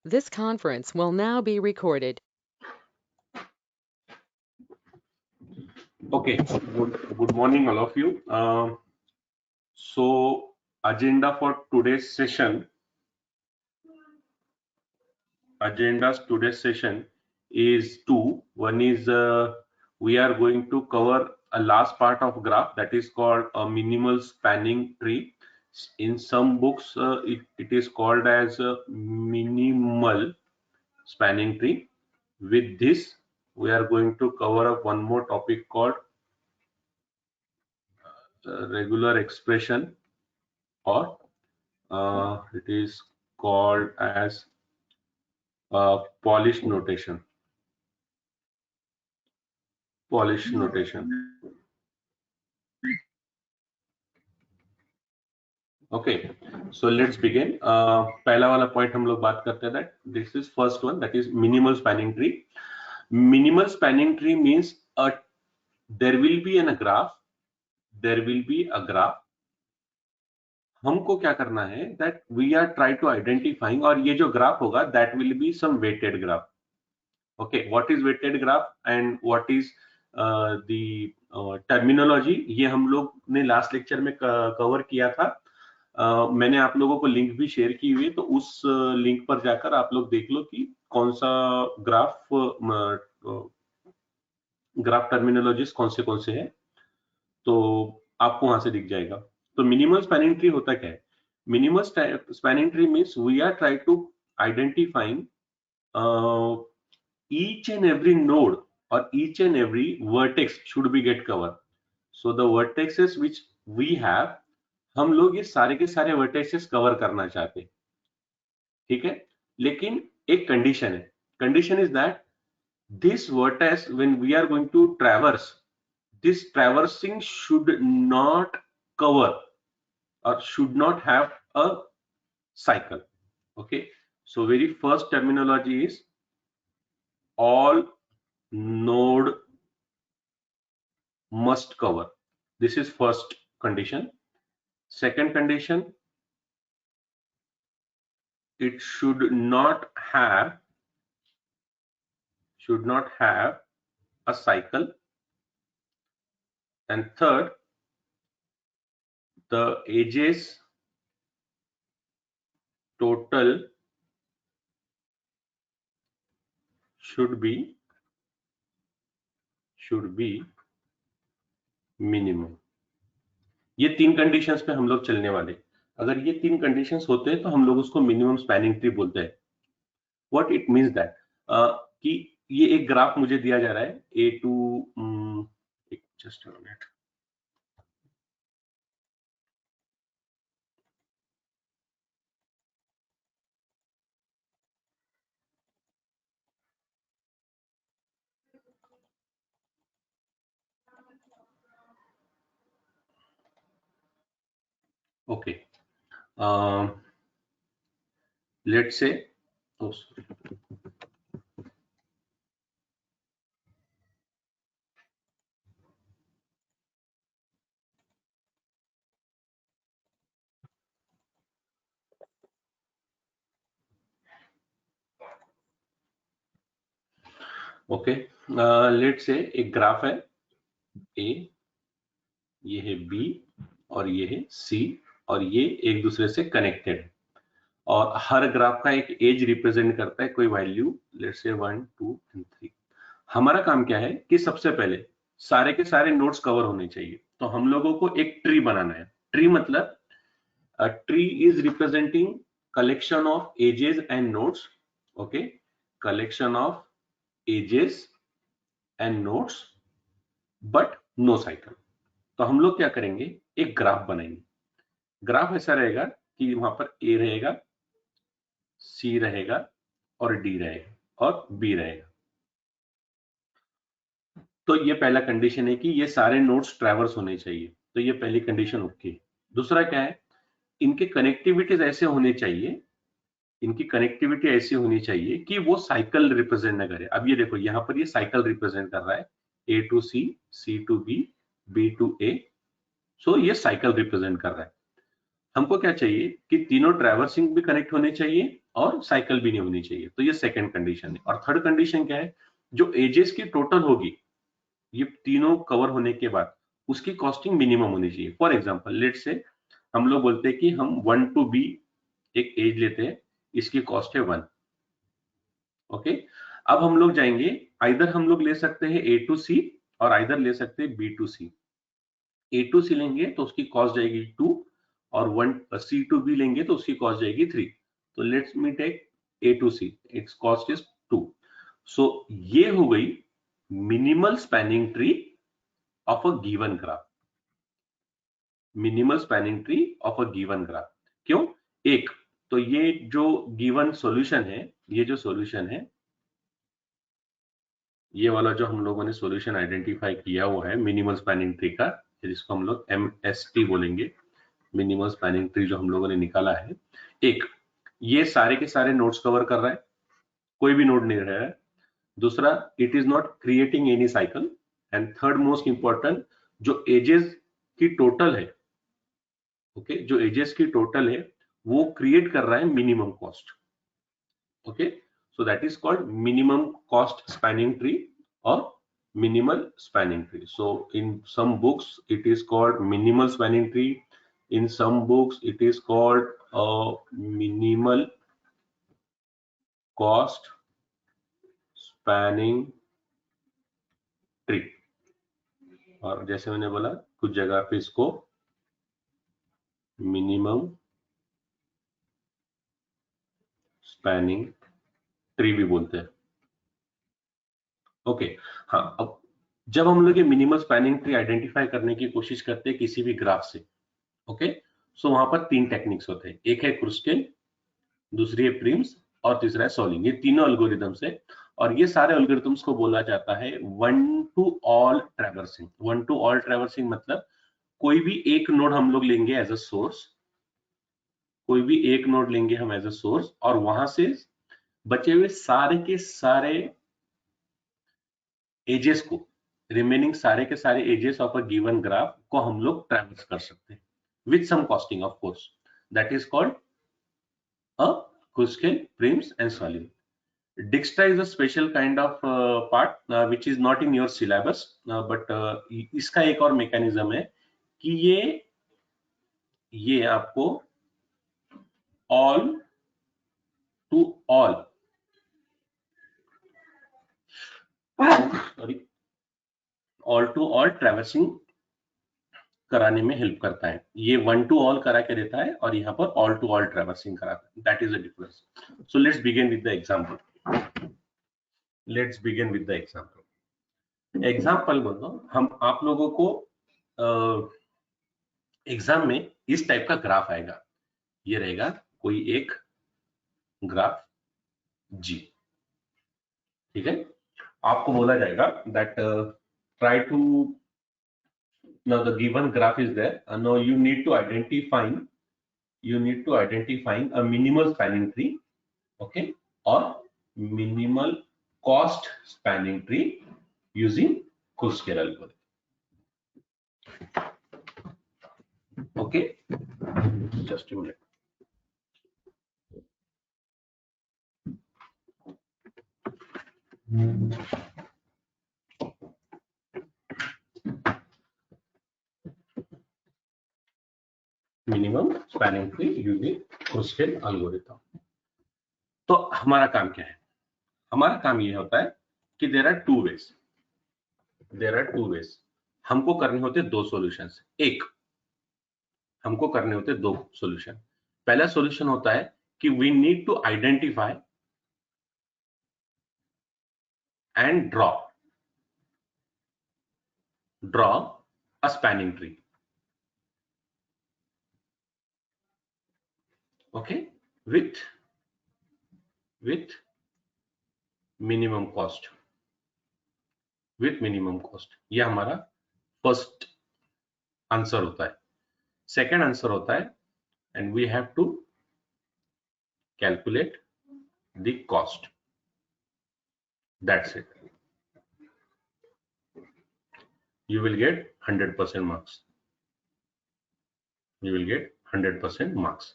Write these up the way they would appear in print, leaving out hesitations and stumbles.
This conference will now be recorded. Okay, good morning, all of you. So, agenda for today's session. Is two. One is we are going to cover a last part of graph that is called a minimal spanning tree. In some books, it is called as a minimal spanning tree. With this, we are going to cover up one more topic called regular expression, or it is called as Polish notation. Okay, so let's begin. पहला वाला point हम लोग बात करते हैं that this is first one, that is minimal spanning tree. Minimal spanning tree means there will be a graph. हमको क्या करना है that we are try to identifying, और ये जो ग्राफ होगा that will be some weighted graph. Okay, what is weighted graph and what is the terminology, ये हम लोग ने लास्ट लेक्चर में कवर किया था. मैंने आप लोगों को लिंक भी शेयर की हुई है, तो उस लिंक पर जाकर आप लोग देख लो कि कौन सा ग्राफ टर्मिनोलॉजीज कौन से हैं, तो आपको वहां से दिख जाएगा. तो मिनिमल स्पैनिंग ट्री होता क्या है? Minimal spanning tree means we are try to identifying each and every node or each and every vertex should be get covered. So the vertices which we have, हम लोग ये सारे के सारे vertices cover करना चाहते हैं, ठीक है. लेकिन एक कंडीशन है. Condition is that this vertex, when we are going to traverse, this traversing should not cover or should not have a cycle. Okay, so very first terminology is all node must cover. This is first condition. Second condition, it should not have a cycle. And third, the edges total should be minimum. ये तीन conditions पे हम लोग चलने वाले. अगर ये तीन कंडीशंस होते हैं तो हम लोग उसको मिनिमम स्पैनिंग ट्री बोलते हैं. व्हाट इट मींस दैट कि ये एक ग्राफ मुझे दिया जा रहा है A2, just a minute. Okay, let's say, oh sorry, okay. Let's say एक ग्राफ है A, ये है B और ये है C, और ये एक दूसरे से कनेक्टेड है, और हर ग्राफ का एक एज रिप्रेजेंट करता है कोई वैल्यू, लेट्स से 1, 2 एंड 3. हमारा काम क्या है कि सबसे पहले सारे के सारे नोड्स कवर होने चाहिए. तो हम लोगों को एक ट्री बनाना है. ट्री मतलब a tree is representing collection of edges and nodes. Okay, collection of edges and nodes but no cycle. तो हम लोग क्या करेंगे, एक ग्राफ बनाएंगे. ग्राफ ऐसा रहेगा कि वहां पर A रहेगा, C रहेगा और D रहेगा और B रहेगा. तो ये पहला कंडीशन है कि ये सारे नोड्स ट्रैवर्स होने चाहिए. तो ये पहली कंडीशन ओके. दूसरा क्या है, इनके कनेक्टिविटीज ऐसे होने चाहिए, कि वो साइकिल रिप्रेजेंट न करे. अब ये देखो, यहाँ पर ये साइकिल रिप्रेजेंट कर रहा है, A to C, C to B, B to A. सो ये साइकिल रिप्रेजेंट कर रहा है. हमको क्या चाहिए कि तीनों ट्रैवर्सिंग भी कनेक्ट होने चाहिए और साइकिल भी नहीं होनी चाहिए। तो ये सेकंड कंडीशन है। और थर्ड कंडीशन क्या है, जो एजेस की टोटल होगी ये तीनों कवर होने के बाद उसकी कॉस्टिंग मिनिमम होनी चाहिए। फॉर एग्जांपल लेट से हम लोग बोलते हैं कि हम 1 to B एक एज लेते हैं, इसकी कॉस्ट है 1। ओके, अब हम लोग जाएंगे, आइदर हम लोग ले सकते हैं A to C और आइदर ले सकते हैं B to C। A to C लेंगे तो उसकी कॉस्ट जाएगी 2 और 1 C to B लेंगे तो उसकी कॉस्ट जाएगी 3। तो let's me take A to C, it's cost is 2। So ये हो गई minimal spanning tree of a given graph. Minimal spanning tree of a given graph क्यों? एक तो ये जो गिवन सॉल्यूशन है, ये जो सॉल्यूशन है, ये वाला जो हम लोगों ने सॉल्यूशन आइडेंटिफाई किया हुआ है मिनिमल स्पैनिंग ट्री का, जिसको हम लोग MST बोलेंगे, मिनिमल स्पैनिंग ट्री जो हम लोगों ने निकाला है, एक ये सारे के सारे नोड्स कवर कर रहा है, कोई भी नोड नहीं रह रहा है। दूसरा, it is not creating any cycle. And third most important, जो एजेस की टोटल है, ओके, जो एजेस की टोटल है वो क्रिएट कर रहा है minimum cost. Okay, so that is called minimum cost spanning tree or minimal spanning tree. So in some books it is called minimal spanning tree, in some books it is called minimal cost spanning tree, और जैसे मैंने बोला कुछ जगह पे इसको minimum spanning tree भी बोलते हैं। ओके, हाँ, अब जब हम लोग ये मिनिमल स्पैनिंग ट्री आइडेंटिफाई करने की कोशिश करते हैं किसी भी ग्राफ से, ओके, सो वहां पर 3 टेक्निक्स होते हैं। एक है क्रुस्केल, दूसरी है प्रिम्स और तीसरा है सॉलिंग। ये तीनों एल्गोरिथम्स है और ये सारे एल्गोरिथम्स को बोला जाता है one two all traversing. One two all traversing मतलब कोई भी एक नोड हम लोग लेंगे एज अ सोर्स, कोई भी एक नोड लेंगे हम एज अ सोर्स और वहां से बचे हुए सारे के सारे एजेस को, रिमेनिंग सारे के सारे edges of a given graph को हम लोग ट्रैवर्स कर सकते हैं with some costing of course. That is called a Kruskal, Prim's and Sollin. Dijkstra is a special kind of part which is not in your syllabus, but इसका एक और mechanism है कि ये आपको all to all, sorry, all to all traversing कराने में help करता है। ये वन टू ऑल करा के देता है और यहाँ पर ऑल टू ऑल ट्रैवर्सिंग कराता है। That is a difference. So let's begin with the example. Let's begin with the example. Example बोलो, हम आप लोगों को एग्जाम में इस टाइप का ग्राफ आएगा, ये रहेगा कोई एक ग्राफ जी, ठीक है। आपको बोला जाएगा that try to, now the given graph is there, and now you need to identify a minimal spanning tree, okay, or minimal cost spanning tree using Kruskal algorithm. Okay, just a minute. Minimum spanning tree using Kruskal algorithm. तो हमारा काम क्या है? हमारा काम ये होता है कि देयर आर टू वेज, हमको करने होते दो सॉल्यूशंस। एक, हमको करने होते दो सॉल्यूशन। पहला सॉल्यूशन होता है कि we need to identify and draw a spanning tree, okay, with minimum cost, ये हमारा फर्स्ट आंसर होता है। सेकेंड आंसर होता है, and we have to calculate the cost, that's it. You will get 100% marks. You will get 100% marks.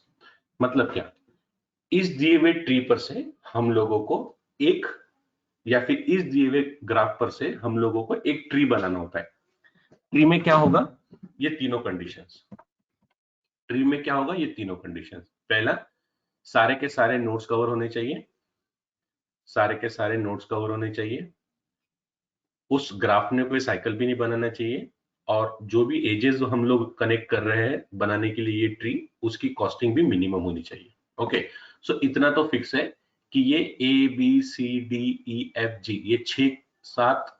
मतलब क्या? इस दिए हुए ट्री पर से हम लोगों को एक, या फिर इस दिए हुए ग्राफ पर से हम लोगों को एक ट्री बनाना होता है। ट्री में क्या होगा, ये तीनों कंडीशंस। ट्री में क्या होगा, ये तीनों कंडीशंस। पहला, सारे के सारे नोड्स कवर होने चाहिए, सारे के सारे नोड्स कवर होने चाहिए, उस ग्राफ में कोई साइकिल भी नहीं बनाना चाहिए, और जो भी एजेस जो हम लोग कनेक्ट कर रहे हैं बनाने के लिए ये ट्री, उसकी कॉस्टिंग भी मिनिमम होनी चाहिए। ओके, सो इतना तो फिक्स है कि ये A B C D E F G, ये 6-7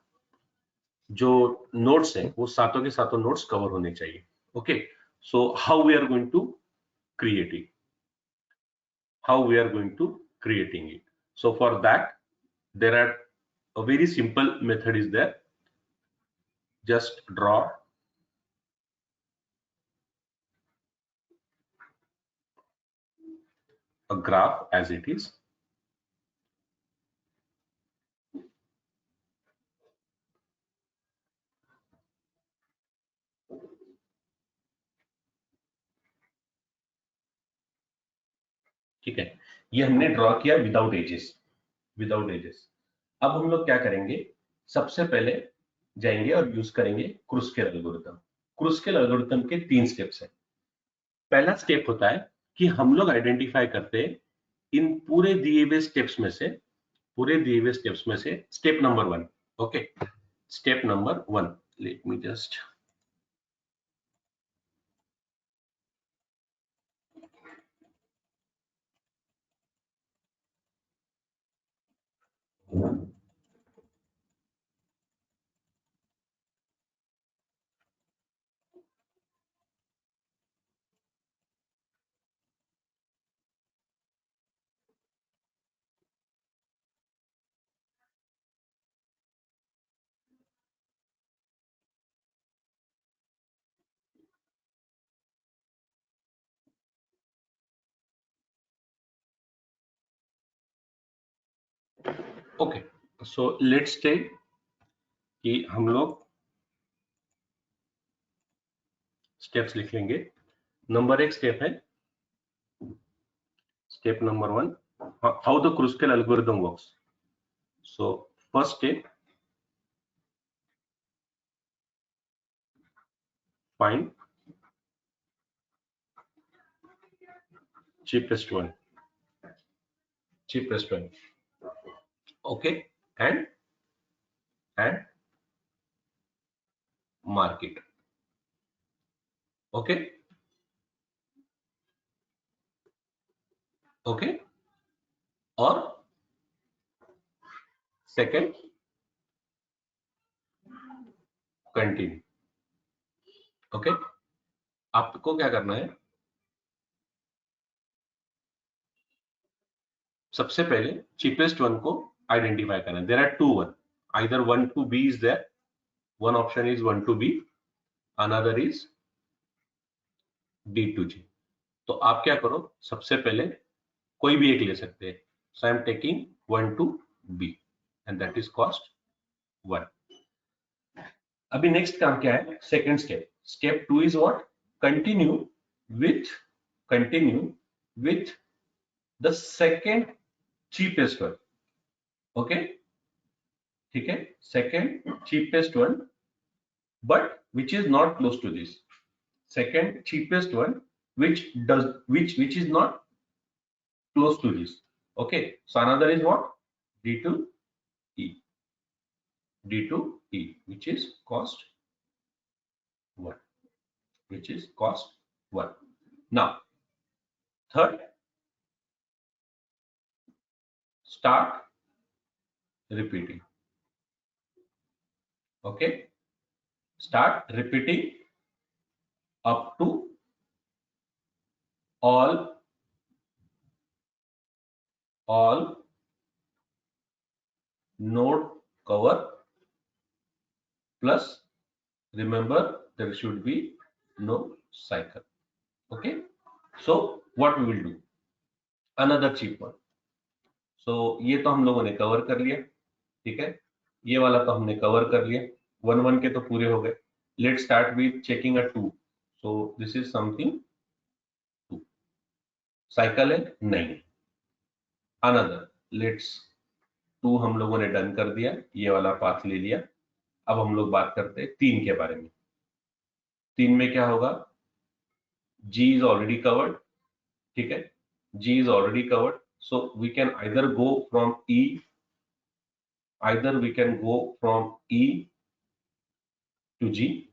जो नोड्स है वो सातों के सातों नोड्स कवर होने चाहिए। Okay, so how we are going to create it, how we are going to creating it? So for that, there are a very simple method is there. Just draw a graph as it is. ठीक है, ये हमने draw किया without edges, without edges. अब हम लोग क्या करेंगे, सबसे पहले जाएंगे और यूज करेंगे क्रुस्केल एल्गोरिथम। क्रुस्केल एल्गोरिथम के 3 स्टेप्स है। पहला स्टेप होता है कि हम लोग आइडेंटिफाई करते हैं इन पूरे दिए हुए स्टेप्स में से, पूरे दिए हुए स्टेप्स में से step number 1। Okay, step number 1, let me just okay, so let's take कि हम लोग स्टेप्स लिख लेंगे। नंबर 1 स्टेप है, step number 1, how the Kruskal algorithm works. So first step, find cheapest one, cheapest one. Okay, and market. Okay, okay, और second, continue. Okay, आपको क्या करना है, सबसे पहले चीपेस्ट वन को आइडेंटिफाई करना है। There are 2 1, either 1 to b is there, one option is 1 to b, another is d to g। तो आप क्या करो, सबसे पहले कोई भी एक ले सकते हैं। So I am taking 1 to b and that is cost 1। अभी नेक्स्ट काम क्या है, second step. Step 2 is what, continue with, continue with the second cheapest one. Okay, ठीक है, second cheapest one, but which is not close to this second cheapest one, which does, which is not close to this। okay, so another is what, d to e, d to e, which is cost 1, which is cost 1। now third, start repeating। okay, start repeating up to all node cover, plus remember there should be no cycle। okay, so what we will do, another cheap one। so ये तो हम लोगों ने cover कर लिया, ठीक है, ये वाला तो हमने कवर कर लिया, 1 1 के तो पूरे हो गए। Let start with checking a 2। So this is something 2, cycle है नहीं, अनदर, लेट्स 2 हम लोगों ने डन कर दिया, ये वाला पाथ ले लिया। अब हम लोग बात करते हैं 3 के बारे में। 3 में क्या होगा, G is already covered, ठीक है, G is already covered, so we can either go from E to G,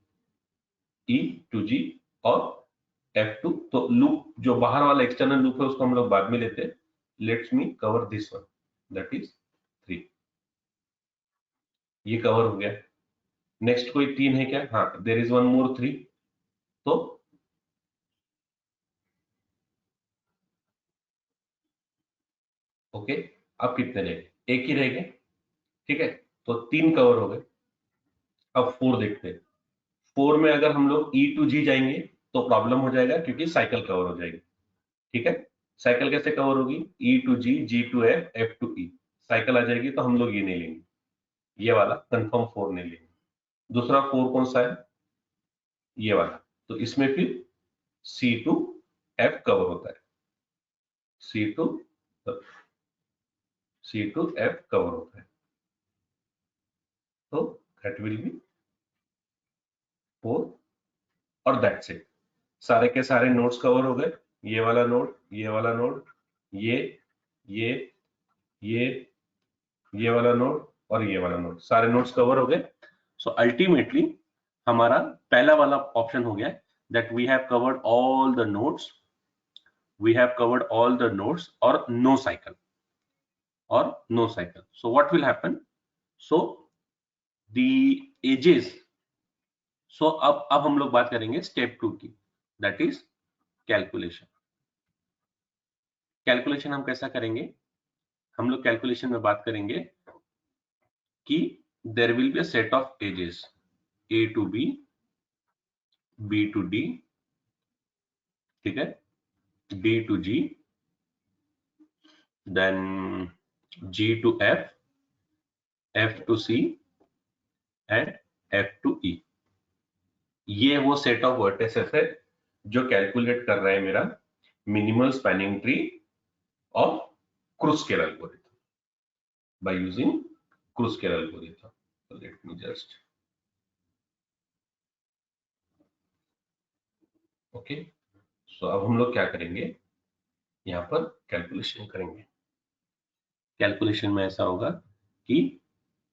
E to G और F2। तो लूप जो बाहर वाला एक्सटर्नल लूप है उसको हम लोग बाद में लेते हैं। Let's me cover this one, that is 3, ये कवर हो गया। नेक्स्ट कोई 3 है क्या? हाँ, देयर इज वन मोर 3। तो ओके, अब कितने रह गए? एक ही रह गए, ठीक है, तो 3 कवर हो गए। अब 4 देखते हैं। 4 में अगर हम लोग E टू G जाएंगे तो प्रॉब्लम हो जाएगा, क्योंकि साइकिल कवर हो जाएगी, ठीक है। साइकिल कैसे कवर होगी? E to G, G to F, F to E, cycle आ जाएगी। तो हम लोग ये नहीं लेंगे, ये वाला कंफर्म 4 नहीं लेंगे। दूसरा 4 कौन सा है? ये वाला। तो इसमें फिर C टू F कवर होता है, C टू F कवर होता है। तो दैट विल बी 4 और दैट्स इट। सारे के सारे नोड्स कवर हो गए। ये वाला नोड, ये वाला नोड, ये ये ये वाला नोड और ये वाला नोड, सारे नोड्स कवर हो गए। सो अल्टीमेटली हमारा पहला वाला ऑप्शन हो गया, that we have covered all the nodes, और no cycle, so what will happen? so the edges, so अब हम लोग बात करेंगे स्टेप 2 की, दैट इज कैलकुलेशन। कैलकुलेशन हम कैसा करेंगे? हम लोग कैलकुलेशन में बात करेंगे कि there will be a set of edges, A to B, B to D, ठीक है, D to G, then G to F, F to C and F to E। ये वो सेट ऑफ वर्टिसेस है जो कैलकुलेट कर रहा है मेरा minimal spanning tree of Kruskal algorithm by using Kruskal algorithm. Let me just, okay, so अब हम लोग क्या करेंगे, यहाँ पर कैलकुलेशन करेंगे। कैलकुलेशन में ऐसा होगा कि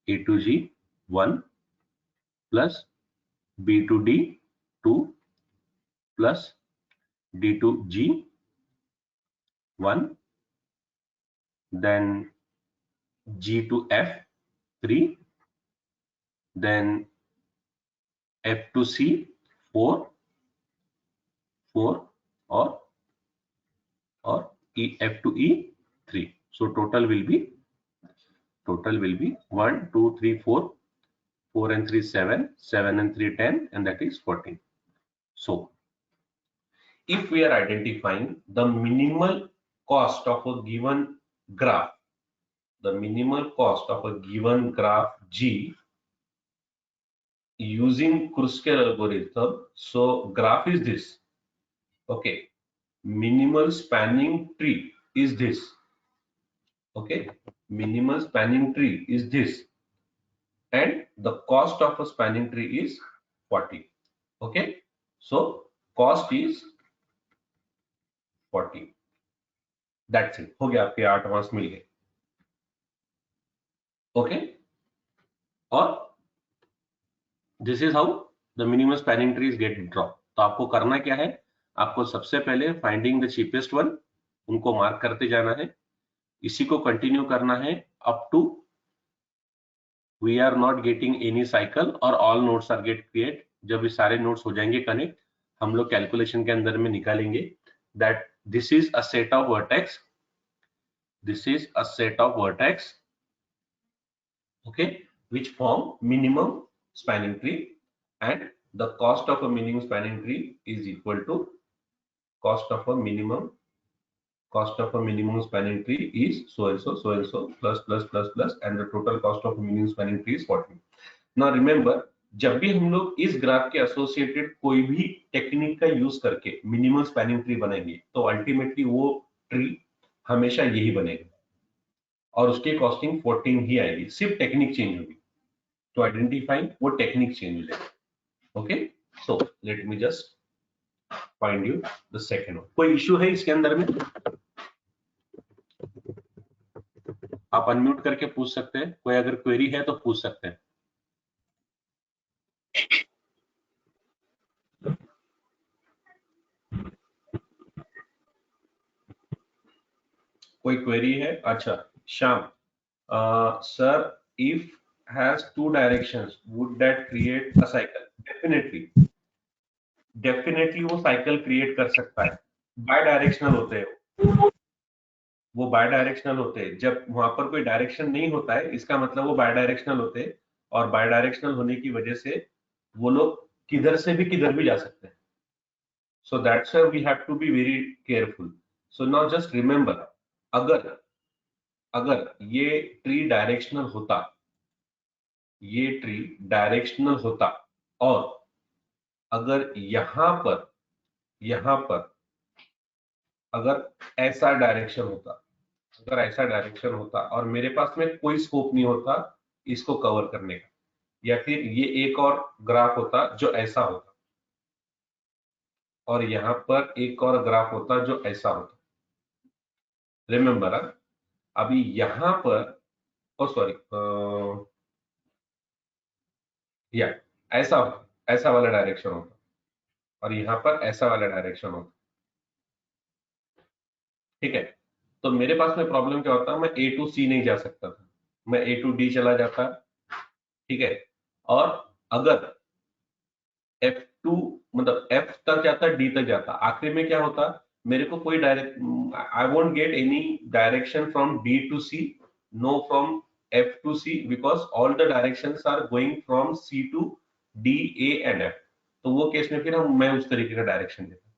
A to G 1 plus B to D 2 plus D to G 1, then G to F 3, then F to C 4 और F to E 3। so total will be 1 2 3 4, 4 and 3 7, 7 and 3 10, and that is 14। so if we are identifying the minimal cost of a given graph, the minimal cost of a given graph G using Kruskal algorithm, so graph is this, okay, minimal spanning tree is this, okay, minimal spanning tree is this, and the cost of a spanning tree is 40, okay, so cost is 40, that's it, हो गया, आपके 8 marks मिल गए, okay. और this is how the minimum spanning trees get draw. तो आपको करना क्या है, आपको सबसे पहले फाइंडिंग द चीपेस्ट वन, उनको मार्क करते जाना है, इसी को कंटिन्यू करना है up to we are not getting any cycle और all nodes are get create. जब ये सारे नोड्स हो जाएंगे कनेक्ट, हम लोग कैलकुलेशन के अंदर में निकालेंगे that this is a set of vertex, this is a set of vertex, okay, which form minimum spanning tree, and the cost of a minimum spanning tree is equal to cost of a minimum spanning tree is so and so plus and the total cost of a minimum spanning tree is 40। now remember, जब भी हम लोग इस graph के associated कोई भी technique का use करके मिनिमम स्पैनिंग ट्री बनाएंगे तो अल्टीमेटली वो ट्री हमेशा यही बनेगा, और उसकी कॉस्टिंग 14 ही आएगी, सिर्फ टेक्निक चेंज होगी। तो आइडेंटिफाइंग वो टेक्निक चेंज हो जाएगी। Okay, so let me just find you the second one. कोई इश्यू है इसके अंदर में? आप अनम्यूट करके पूछ सकते हैं, कोई अगर क्वेरी है तो पूछ सकते हैं। कोई क्वेरी है? अच्छा, Shyam, sir, if has two directions, would that create a cycle? Definitely वो साइकिल क्रिएट कर सकता है। बाय डायरेक्शनल होते हैं वो बाय डायरेक्शनल होते हैं। जब वहां पर कोई डायरेक्शन नहीं होता है, इसका मतलब वो बाय डायरेक्शनल होते हैं, और बाय डायरेक्शनल होने की वजह से वो लोग किधर से भी किधर भी जा सकते हैं। So that's why we have to be very careful. So now just remember, अगर अगर ये ट्री डायरेक्शनल होता, ये ट्री डायरेक्शनल होता, और अगर यहां पर अगर ऐसा डायरेक्शन होता, अगर ऐसा डायरेक्शन होता और मेरे पास में कोई स्कोप नहीं होता इसको कवर करने का, या फिर ये एक और ग्राफ होता जो ऐसा होता, और यहां पर एक और ग्राफ होता जो ऐसा होता। रिमेंबर, अभी यहां पर, ओ सॉरी, या ऐसा ऐसा वाला डायरेक्शन होता, और यहां पर ऐसा वाला डायरेक्शन होता। ठीक है, तो मेरे पास में प्रॉब्लम क्या होता, मैं ए टू सी नहीं जा सकता था, मैं ए टू डी चला जाता। ठीक है, और अगर F2 मतलब F तक जाता, डी तक जाता, आखिर में क्या होता, मेरे को कोई direct, I won't get any direction from D to C, no from F to C, because all the directions are going from C to D, A and F. तो वो केस में फिर मैं उस तरीके का डायरेक्शन देता।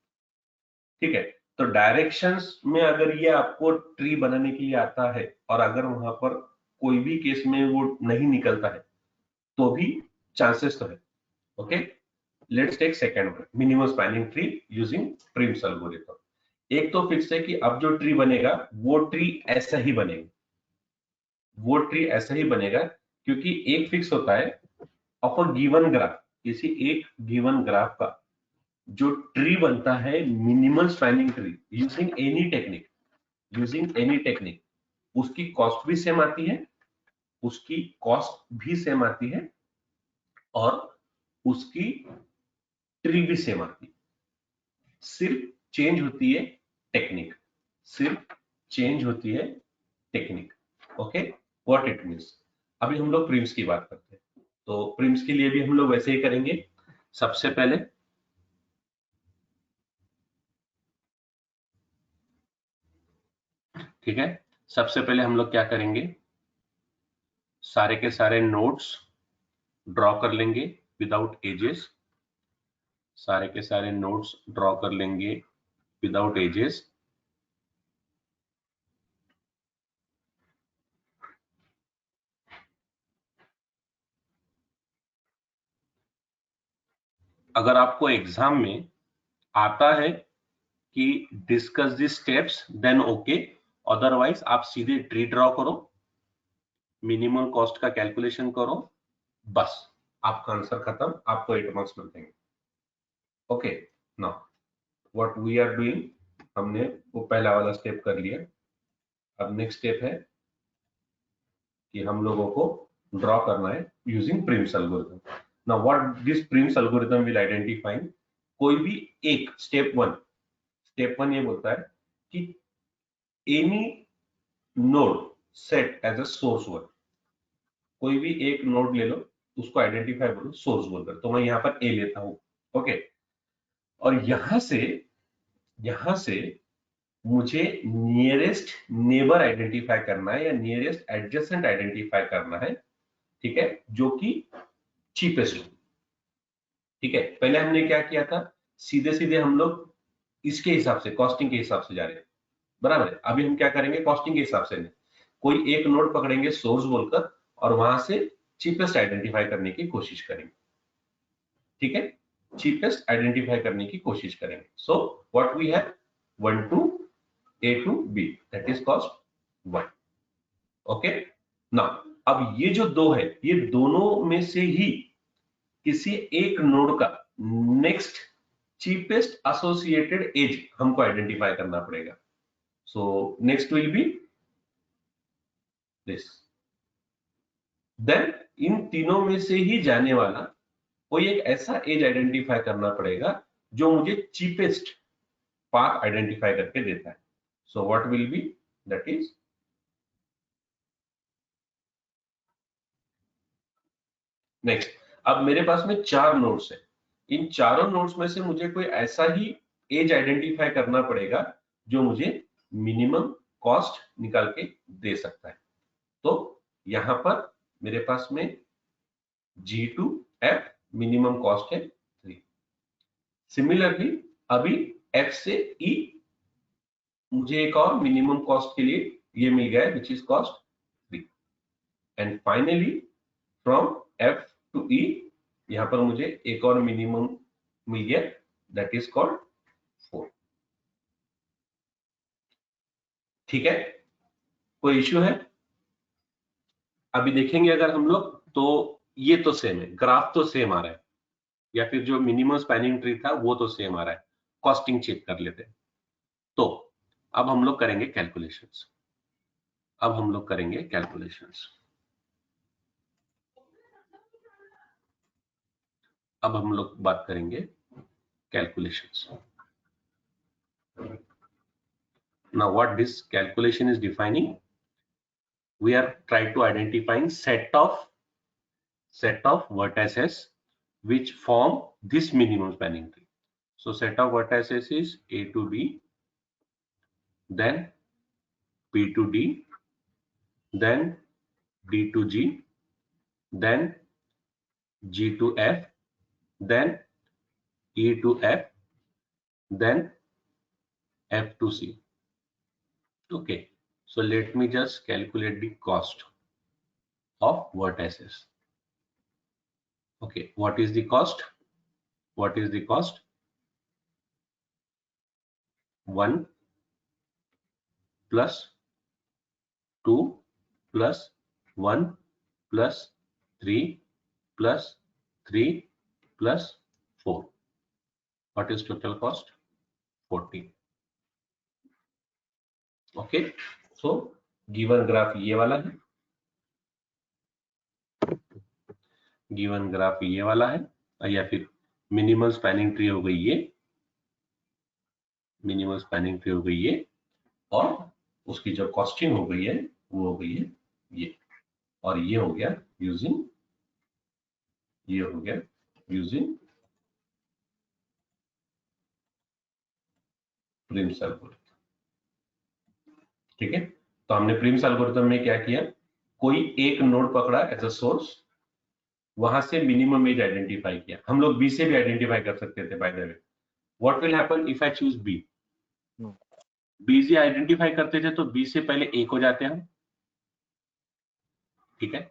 ठीक है, तो डायरेक्शंस में अगर ये आपको ट्री बनाने के लिए आता है, और अगर वहां पर कोई भी केस में वो नहीं निकलता है, तो भी चांसेस तो है। Okay, let's take second one, minimum spanning tree using Prim's algorithm. एक तो फिक्स है कि अब जो ट्री बनेगा वो ट्री ऐसा ही बनेगा, वो ट्री ऐसा ही बनेगा, क्योंकि एक फिक्स होता है ऑफ अ गिवन ग्राफ, किसी एक गिवन ग्राफ का जो ट्री बनता है, minimal spanning tree using any technique, using any technique, उसकी कॉस्ट भी सेम आती है, उसकी कॉस्ट भी सेम आती है, और उसकी ट्री भी सेम आती है। सिर्फ चेंज होती है टेक्निक, सिर्फ चेंज होती है technique. Okay, what it means. अभी हम लोग प्रिम्स की बात करते हैं, तो प्रिम्स के लिए भी हम लोग वैसे ही करेंगे। सबसे पहले ठीक है, सबसे पहले हम लोग क्या करेंगे, सारे के सारे नोड्स ड्रॉ कर लेंगे विदाउट एजेस, सारे के सारे नोड्स ड्रॉ कर लेंगे विदाउट एजेस। अगर आपको एग्जाम में आता है कि discuss the steps, then okay, otherwise आप सीधे ट्री ड्रॉ करो, मिनिमम कॉस्ट का कैलकुलेशन करो, बस आपका आंसर खत्म, आपको 8 मार्क्स मिल जाएंगे। Okay, now what we are doing, हमने वो पहला वाला स्टेप कर लिया। अब नेक्स्ट स्टेप है कि हम लोगों को ड्रॉ करना है using Prim's algorithm. Now what this Prim's algorithm will identify, कोई भी एक स्टेप वन ये बोलता है कि any node set as a source one, कोई भी एक नोड ले लो, उसको आइडेंटिफाई बोलो सोर्स बोलकर, तो मैं यहाँ पर ए लेता हूं। ओके, और यहां से मुझे नियरेस्ट नेबर आइडेंटिफाई करना है, या नियरेस्ट एडजेसेंट आइडेंटिफाई करना है। ठीक है, जो कि चीपेस्ट हो। ठीक है, पहले हमने क्या किया था, सीधे सीधे हम लोग इसके हिसाब से, कॉस्टिंग के हिसाब से जा रहे हैं, बराबर है। अभी हम क्या करेंगे, कॉस्टिंग के हिसाब से नहीं, कोई एक नोड पकड़ेंगे सोर्स बोलकर, और वहां से चीपेस्ट आइडेंटिफाई करने की कोशिश करेंगे। ठीक है, चीपेस्ट आइडेंटिफाई करने की कोशिश करेंगे। So what we have, 1 to A to B, that is cost 1। Okay ना, अब ये जो दो है, ये दोनों में से ही किसी एक नोड का नेक्स्ट चीपेस्ट एसोसिएटेड एज हमको आइडेंटिफाई करना पड़ेगा. So next will be this. Then इन तीनों में से ही जाने वाला कोई एक ऐसा एज आइडेंटिफाई करना पड़ेगा जो मुझे चीपेस्ट पाथ आइडेंटिफाई करके देता है. सो what will be, that is next. अब मेरे पास में 4 नोड्स है. इन चारों नोड्स में से मुझे कोई ऐसा ही एज आइडेंटिफाई करना पड़ेगा जो मुझे मिनिमम कॉस्ट निकाल के दे सकता है. तो यहां पर मेरे पास में G2F मिनिमम कॉस्ट है 3. सिमिलरली अभी F से E मुझे एक और मिनिमम कॉस्ट के लिए ये मिल गया है which is cost 3. And finally from F to E यहां पर मुझे एक और मिनिमम मिल गया, दैट इज कॉल्ड 4. ठीक है, कोई इश्यू है? अभी देखेंगे अगर हम लोग तो ये तो सेम है, ग्राफ तो सेम आ रहा है, या फिर जो मिनिमम स्पैनिंग ट्री था वो तो सेम आ रहा है. कॉस्टिंग चेक कर लेते हैं. तो अब हम लोग करेंगे कैलकुलेशंस. अब हम लोग करेंगे कैलकुलेशंस. अब हम लोग बात करेंगे calculations. Now what this calculation is defining, we are trying to identifying set of vertices which form this minimum spanning tree. So set of vertices is A to B, then B to D, then D to G, then G to F, then E to F, then F to C. Okay, so let me just calculate the cost of vertices. Okay, what is the cost? What is the cost? 1 plus 2 plus 1 plus 3 plus 3 plus 4. What is total cost? 40. Okay, so given graph ये वाला है, given graph ये वाला है, या फिर minimum spanning tree हो गई ये, मिनिमम स्पैनिंग ट्री हो गई ये, और उसकी जो कॉस्टिंग हो गई है वो हो गई है ये, और ये हो गया यूजिंग, ये हो गया यूजिंग प्रिम्स एल्गोरिथम. ठीक है, तो हमने प्रिम्स एल्गोरिथम में क्या किया, कोई एक नोड पकड़ा एज अ सोर्स, वहां से मिनिमम एज आइडेंटिफाई किया. हम लोग बी से भी आइडेंटिफाई कर सकते थे by the way. What will happen if I choose B? B से आइडेंटिफाई करते थे तो बी से पहले ए को जाते हैं हम. ठीक है,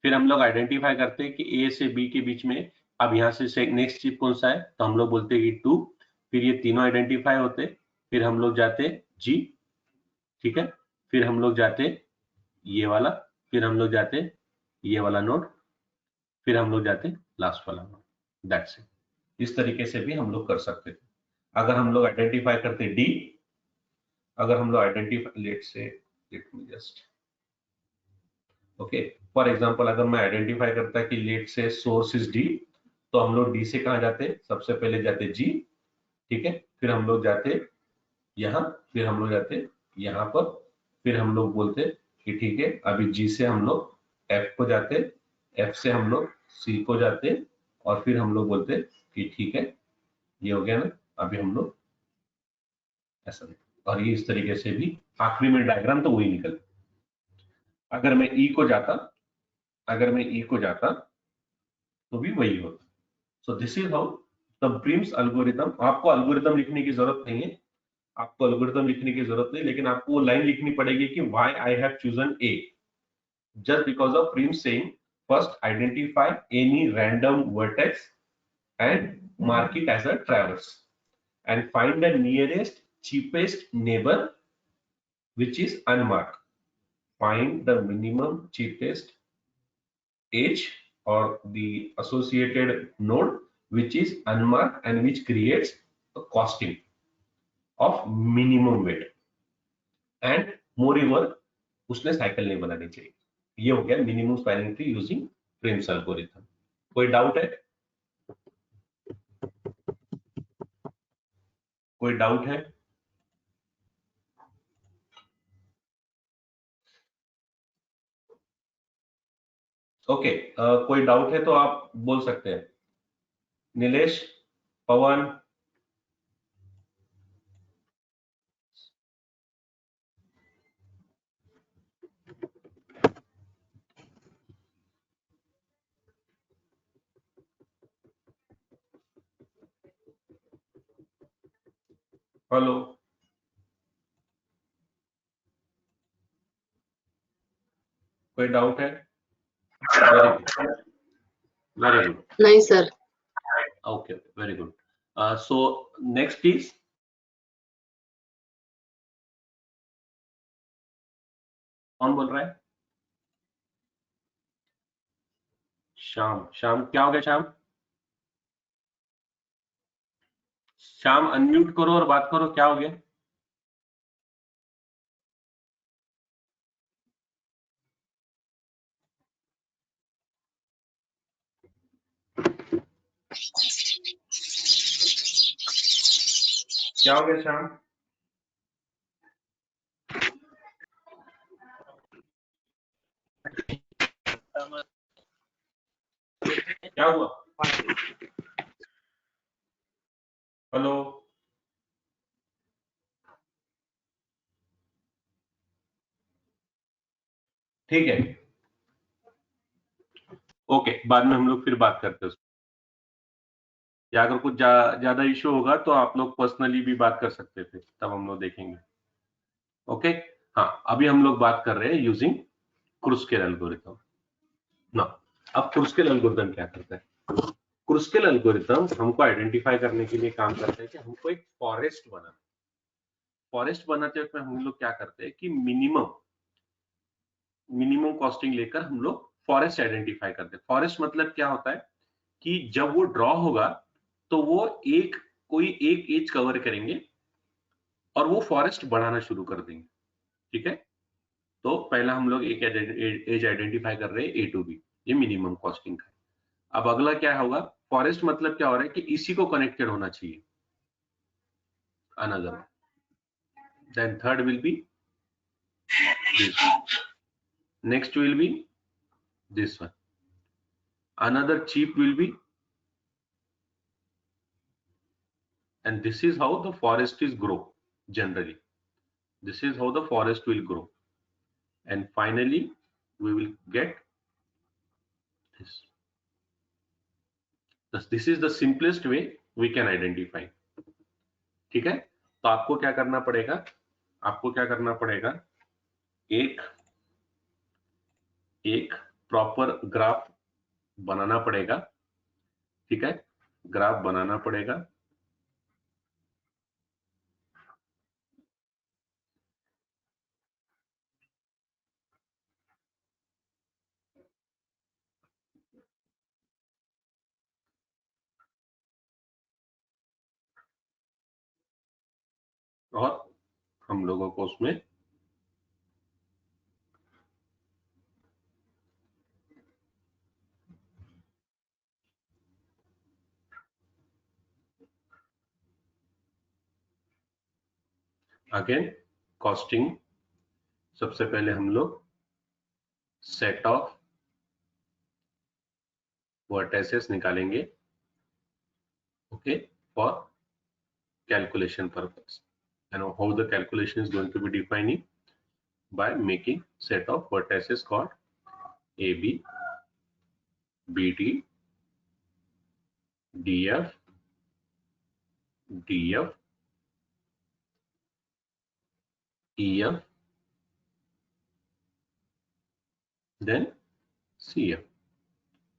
फिर हम लोग आइडेंटिफाई करते हैं कि ए से बी के बीच में अब यहाँ से नेक्स्ट चिप कौन सा है, तो हम लोग बोलते हैं कि 2. फिर ये तीनों आइडेंटिफाई होते, फिर हम लोग जाते जी. ठीक है, फिर हम लोग जाते ये वाला, फिर हम लोग जाते ये वाला नोड, फिर हम लोग जाते लास्ट वाला नोड. That's it. इस तरीके से भी हम लोग कर सकते थे. अगर हम लोग आइडेंटिफाई करते डी, अगर हम लोग identify late me just okay, for example अगर मैं आइडेंटिफाई करता कि लेट से सोर्स इज डी, तो हम लोग डी से कहां जाते, सबसे पहले जाते जी. ठीक है, फिर हम लोग जाते यहाँ, फिर हम लोग जाते यहाँ पर, फिर हम लोग बोलते कि ठीक है अभी जी से हम लोग एफ को जाते, एफ से हम लोग सी को जाते, और फिर हम लोग बोलते कि ठीक है ये हो गया ना, अभी हम लोग ऐसा. और ये इस तरीके से भी आखिरी में डायग्राम तो वही निकल. अगर मैं ई को जाता, अगर मैं ई को जाता तो भी वही होता. सो this is how the Prim's algorithm. आपको एल्गोरिथम लिखने की जरूरत नहीं है, आपको एल्गोरिथम लिखने की जरूरत नहीं, लेकिन आपको वो लाइन लिखनी पड़ेगी कि why I have chosen A, just because of Prim's saying first identify any random vertex and mark it as a traverse and find the nearest cheapest neighbor which is unmarked. find the minimum cheapest edge or the associated node which is unmarked and which creates a costing of minimum weight and moreover उसने cycle नहीं बनानी चाहिए. ये हो गया minimum spanning tree using Prim's algorithm. कोई doubt है? कोई डाउट है? ओके, कोई डाउट है तो आप बोल सकते हैं. नीलेश, पवन, हेलो, कोई डाउट है? Very good, very good. नहीं sir. Okay, very good. So next is कौन बोल रहा है? श्याम. श्याम क्या हो गया? श्याम, श्याम अनम्यूट करो और बात करो. क्या हो गया? क्या हो गया श्याम? क्या हुआ? हेलो, ठीक है. ओके, बाद में हम लोग फिर बात करते हैं. या अगर कुछ ज्यादा इश्यू होगा तो आप लोग पर्सनली भी बात कर सकते थे, तब हम लोग देखेंगे. ओके, हाँ, अभी हम लोग बात कर रहे हैं यूजिंग क्रुस्केल एल्गोरिथम. ना, अब क्रुस्केल एल्गोरिथम क्या करता है? क्रुस्केल एल्गोरिथम हमको आइडेंटिफाई करने के लिए काम करता है कि हमको एक फॉरेस्ट बनाना. फॉरेस्ट बनाते वक्त हम लोग क्या करते हैं कि मिनिमम कॉस्टिंग लेकर हम लोग फॉरेस्ट आइडेंटिफाई करते हैं. फॉरेस्ट मतलब क्या होता है कि जब वो ड्रॉ होगा तो वो कोई एक एज कवर करेंगे और वो फॉरेस्ट बढ़ाना शुरू कर देंगे. ठीक है, तो पहला हम लोग एक एज आइडेंटिफाई कर रहे हैं ए टू बी, ये मिनिमम कॉस्टिंग है. अब अगला क्या होगा? फॉरेस्ट मतलब क्या हो रहा है कि इसी को कनेक्टेड होना चाहिए another. Then third will be this, next will be this one, another cheap will be, and this is how the forest is grow. Generally this is how the forest will grow, and finally we will get this. This is the simplest way we can identify. ठीक है, तो आपको क्या करना पड़ेगा? आपको क्या करना पड़ेगा? एक प्रॉपर ग्राफ बनाना पड़ेगा. ठीक है, ग्राफ बनाना पड़ेगा. और हम लोगों को उसमें अगेन कॉस्टिंग, सबसे पहले हम लोग सेट ऑफ वर्टिसेस निकालेंगे. Okay, for calculation purpose, and how the calculation is going to be defining by making set of vertices called AB, BD, DF, DF, EF, then CF.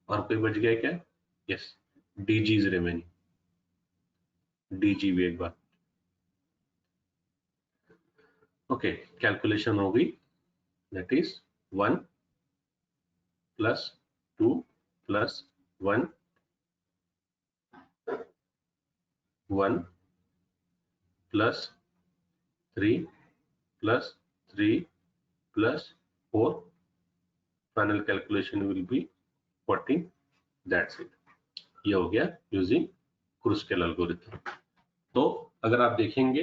और कोई बच गया क्या? Yes, DG is remaining. DG भी एक बार. Okay, calculation हो गई. that is 1 plus 2 plus 1 1 plus 3 plus 3 plus 4. Final calculation will be 14. That's it. ये हो गया यूजिंग क्रुस्केल एल्गोरिथम। तो अगर आप देखेंगे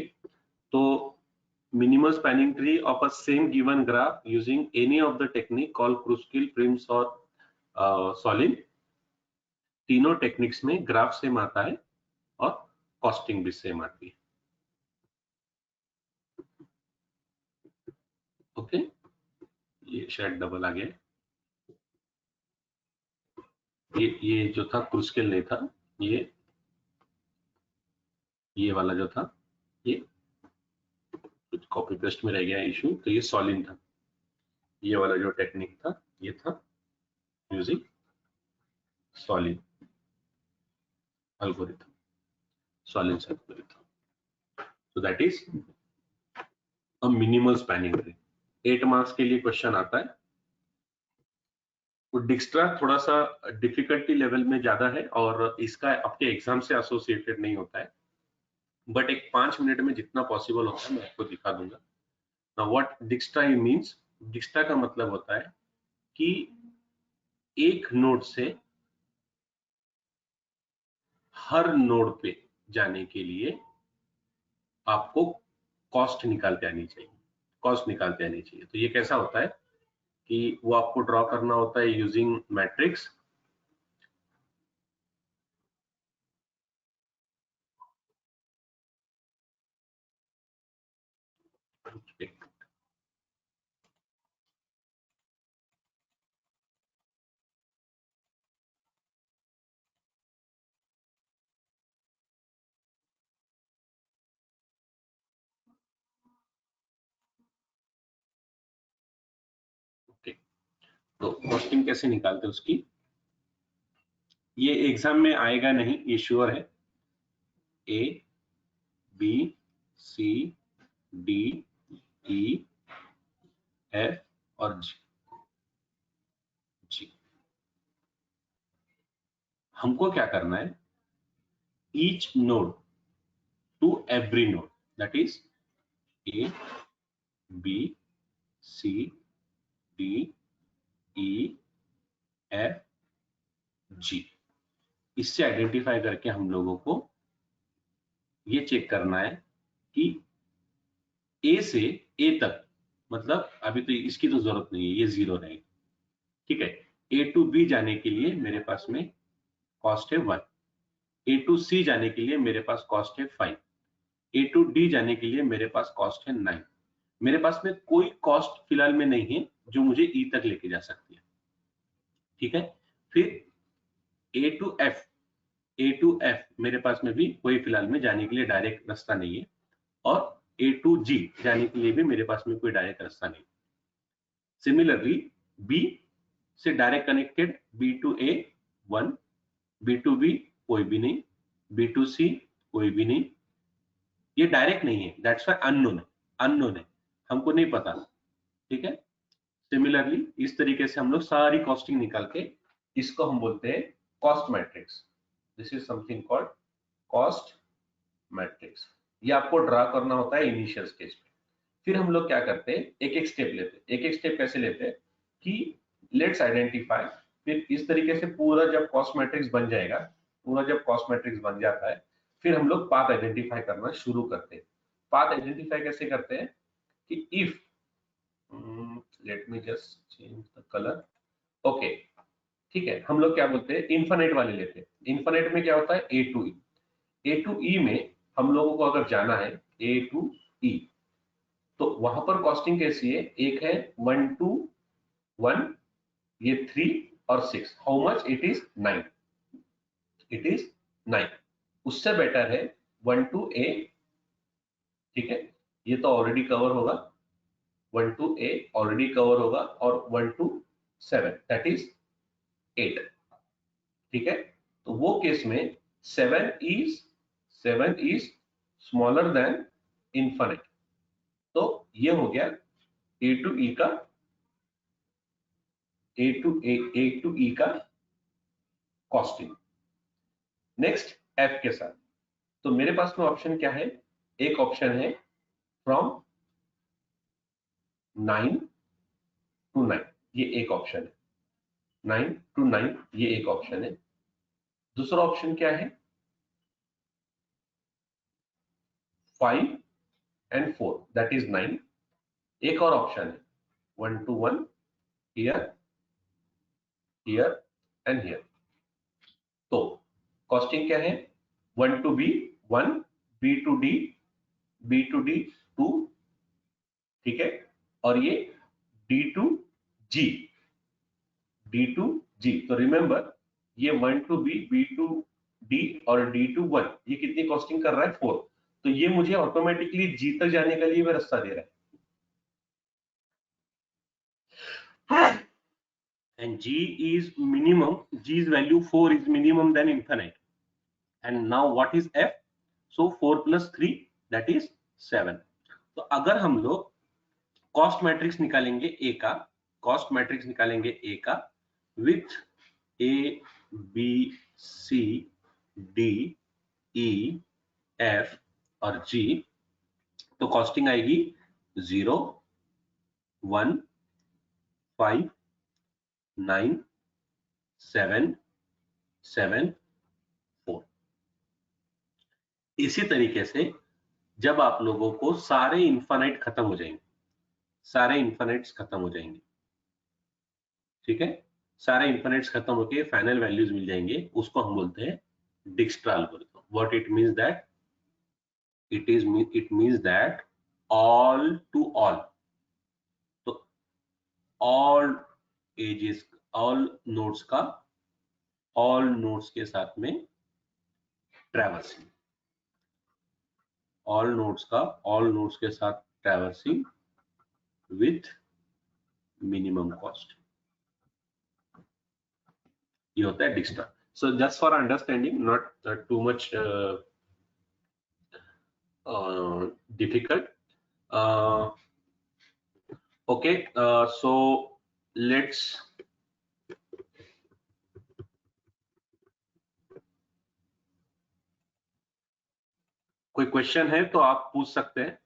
तो minimal spanning tree of a same given graph using any of the technique called Kruskal, Prim's और Solin, तीनों टेक्निक्स में ग्राफ सेम आता है और कॉस्टिंग भी सेम आती है। ओके, ये शायद डबल आ गया। ये जो था क्रुस्केल नहीं था, ये वाला जो था ये कुछ कॉपी पेस्ट में रह गया इशू, तो ये सॉलिन था। ये वाला जो टेक्निक था ये था using सॉलिन algorithm, Solin's algorithm. So that is a minimal spanning tree. 8 marks के लिए क्वेश्चन आता है। डिक्स्ट्रा थोड़ा सा डिफिकल्टी लेवल में ज्यादा है और इसका आपके एग्जाम से एसोसिएटेड नहीं होता है, बट एक 5 मिनट में जितना पॉसिबल होता है मैं आपको दिखा दूंगा। नाउ व्हाट डिक्स्ट्रा मींस, डिक्स्ट्रा का मतलब होता है कि एक नोड से हर नोड पे जाने के लिए आपको कॉस्ट निकालते आनी चाहिए। तो ये कैसा होता है कि वो आपको ड्रॉ करना होता है यूजिंग मैट्रिक्स। तो कॉस्टिंग कैसे निकालते हैं उसकी, ये एग्जाम में आएगा नहीं, ये श्योर है। A B C D E F और जी। हमको क्या करना है, each node to every node, that is A B C D E F G, इससे आइडेंटिफाई करके हम लोगों को ये चेक करना है कि ए से ए तक, मतलब अभी तो इसकी तो जरूरत नहीं है, ये 0 रहेगी, ठीक है। ए टू बी जाने के लिए मेरे पास में कॉस्ट है 1, ए टू सी जाने के लिए मेरे पास कॉस्ट है 5, ए टू डी जाने के लिए मेरे पास कॉस्ट है 9। मेरे पास में कोई कॉस्ट फिलहाल में नहीं है जो मुझे ई तक लेके जा सकती है, ठीक है। फिर ए टू एफ मेरे पास में भी कोई फिलहाल में जाने के लिए डायरेक्ट रास्ता नहीं है, और ए टू जी जाने के लिए भी मेरे पास में कोई डायरेक्ट रास्ता नहीं। सिमिलरली बी से direct connected B to A 1, B to B कोई भी नहीं, बी टू सी कोई भी नहीं, ये डायरेक्ट नहीं है, दैट्स व्हाई अननोन है, हमको नहीं पता, ठीक है। सिमिलरली इस तरीके से हम लोग सारी कॉस्टिंग निकाल के, इसको हम बोलते हैं cost matrix. This is something called cost matrix. ये आपको ड्रा करना होता है इनिशियल स्टेज पे। फिर हम लोग क्या करते हैं, एक एक स्टेप लेते हैं। एक एक स्टेप कैसे लेते हैं कि लेट्स आइडेंटिफाई, फिर इस तरीके से पूरा जब कॉस्ट मैट्रिक्स बन जाएगा, पूरा जब कॉस्ट मैट्रिक्स बन जाता है, फिर हम लोग पाथ आइडेंटिफाई करना शुरू करते हैं। पाथ आइडेंटिफाई कैसे करते हैं कि if late me just change the colour, okay, ठीक है। हम लोग क्या बोलते हैं, इन्फिनिट वाले लेते हैं। इन्फिनिट में क्या होता है, ए टू ई। ए टू ई में हम लोगों को अगर जाना है ए टू ई, तो वहां पर कॉस्टिंग कैसी है, एक है 1 to 1, ये 3 और 6, how much it is 9, it is 9। उससे बेटर है 1 to a, ठीक है, ये तो ऑलरेडी कवर होगा, 1 to a ऑलरेडी कवर होगा, और 1 to 7 दैट इज 8, ठीक है। तो वो केस में 7 इज स्मॉलर देन इन्फिनिट। तो ये हो गया ए टू ई का ए टू ई का कॉस्टिंग। नेक्स्ट एफ के साथ, तो मेरे पास में ऑप्शन क्या है, एक ऑप्शन है फ्रॉम 9 to 9, ये एक ऑप्शन है, 9 to 9 ये एक ऑप्शन है। दूसरा ऑप्शन क्या है, 5 and 4 that is 9। एक और ऑप्शन है 1 to 1 here, here and here। तो कॉस्टिंग क्या है, 1 to B 1, B to D, B to D 2, ठीक है, और ये D to G, D to G। तो रिमेंबर ये 1 to B, B to D और D to 1 ये कितनी कॉस्टिंग कर रहा है, 4। तो ये मुझे ऑटोमेटिकली G तक जाने के लिए भी रास्ता दे रहा है। And G is minimum, G's value 4 is minimum than infinite। And now what is F? So 4 plus 3 that is 7। तो अगर हम लोग कॉस्ट मैट्रिक्स निकालेंगे ए का, कॉस्ट मैट्रिक्स निकालेंगे ए का with A B C D E F और G, तो कॉस्टिंग आएगी 0 1 5 9 7 7 4। इसी तरीके से जब आप लोगों को सारे इन्फानाइट खत्म हो जाएंगे, सारे इन्फानाइट्स खत्म हो जाएंगे, ठीक है, सारे इन्फानाइट्स खत्म होके फाइनल वैल्यूज मिल जाएंगे, उसको हम बोलते हैं Dijkstra algorithm. What it means that, it means that all to all, तो all एजेस, all नोड्स का, all नोड्स के साथ में ट्रैवर्सिंग, all नोड्स का all नोड्स के साथ ट्रैवर्सिंग विथ मिनिमम कॉस्ट, ये होता है Dijkstra. So just for understanding, not too much difficult। Okay, so let's कोई क्वेश्चन है तो आप पूछ सकते हैं।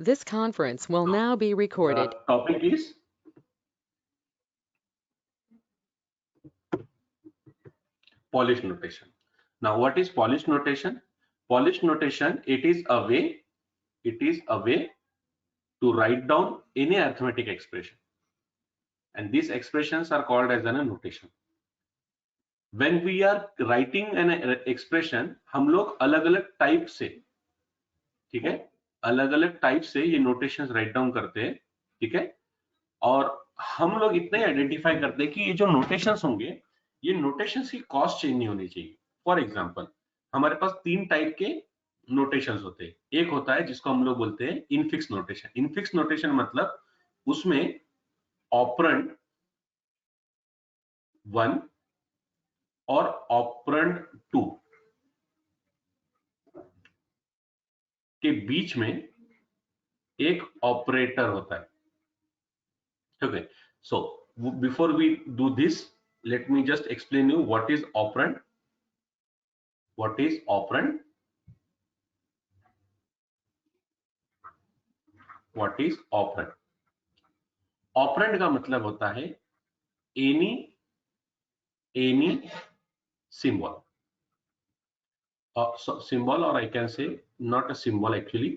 This conference will now be recorded. Topic is Polish notation. Now what is Polish notation? Polish notation, it is a way to write down any arithmetic expression, and these expressions are called as a notation। When we are writing an expression, हम लोग अलग अलग type से, ठीक है, अलग अलग type से ये नोटेशंस राइट डाउन करते हैं, ठीक है, और हम लोग इतना ही आइडेंटिफाई करते हैं कि ये जो नोटेशंस होंगे, ये नोटेशंस की कॉस्ट चेंज नहीं होनी चाहिए। फॉर एग्जांपल, हमारे पास 3 टाइप के नोटेशंस होते हैं। एक होता है जिसको हम लोग बोलते हैं इनफिक्स नोटेशन। इनफिक्स नोटेशन मतलब उसमें ऑपरेंड 1 और ऑपरेंड 2 के बीच में एक ऑपरेटर होता है। Okay, so before we do this, let me just explain you what is operand। What is operand? What is operand? Operand का मतलब होता है any symbol, so symbol, or I can say not a symbol actually,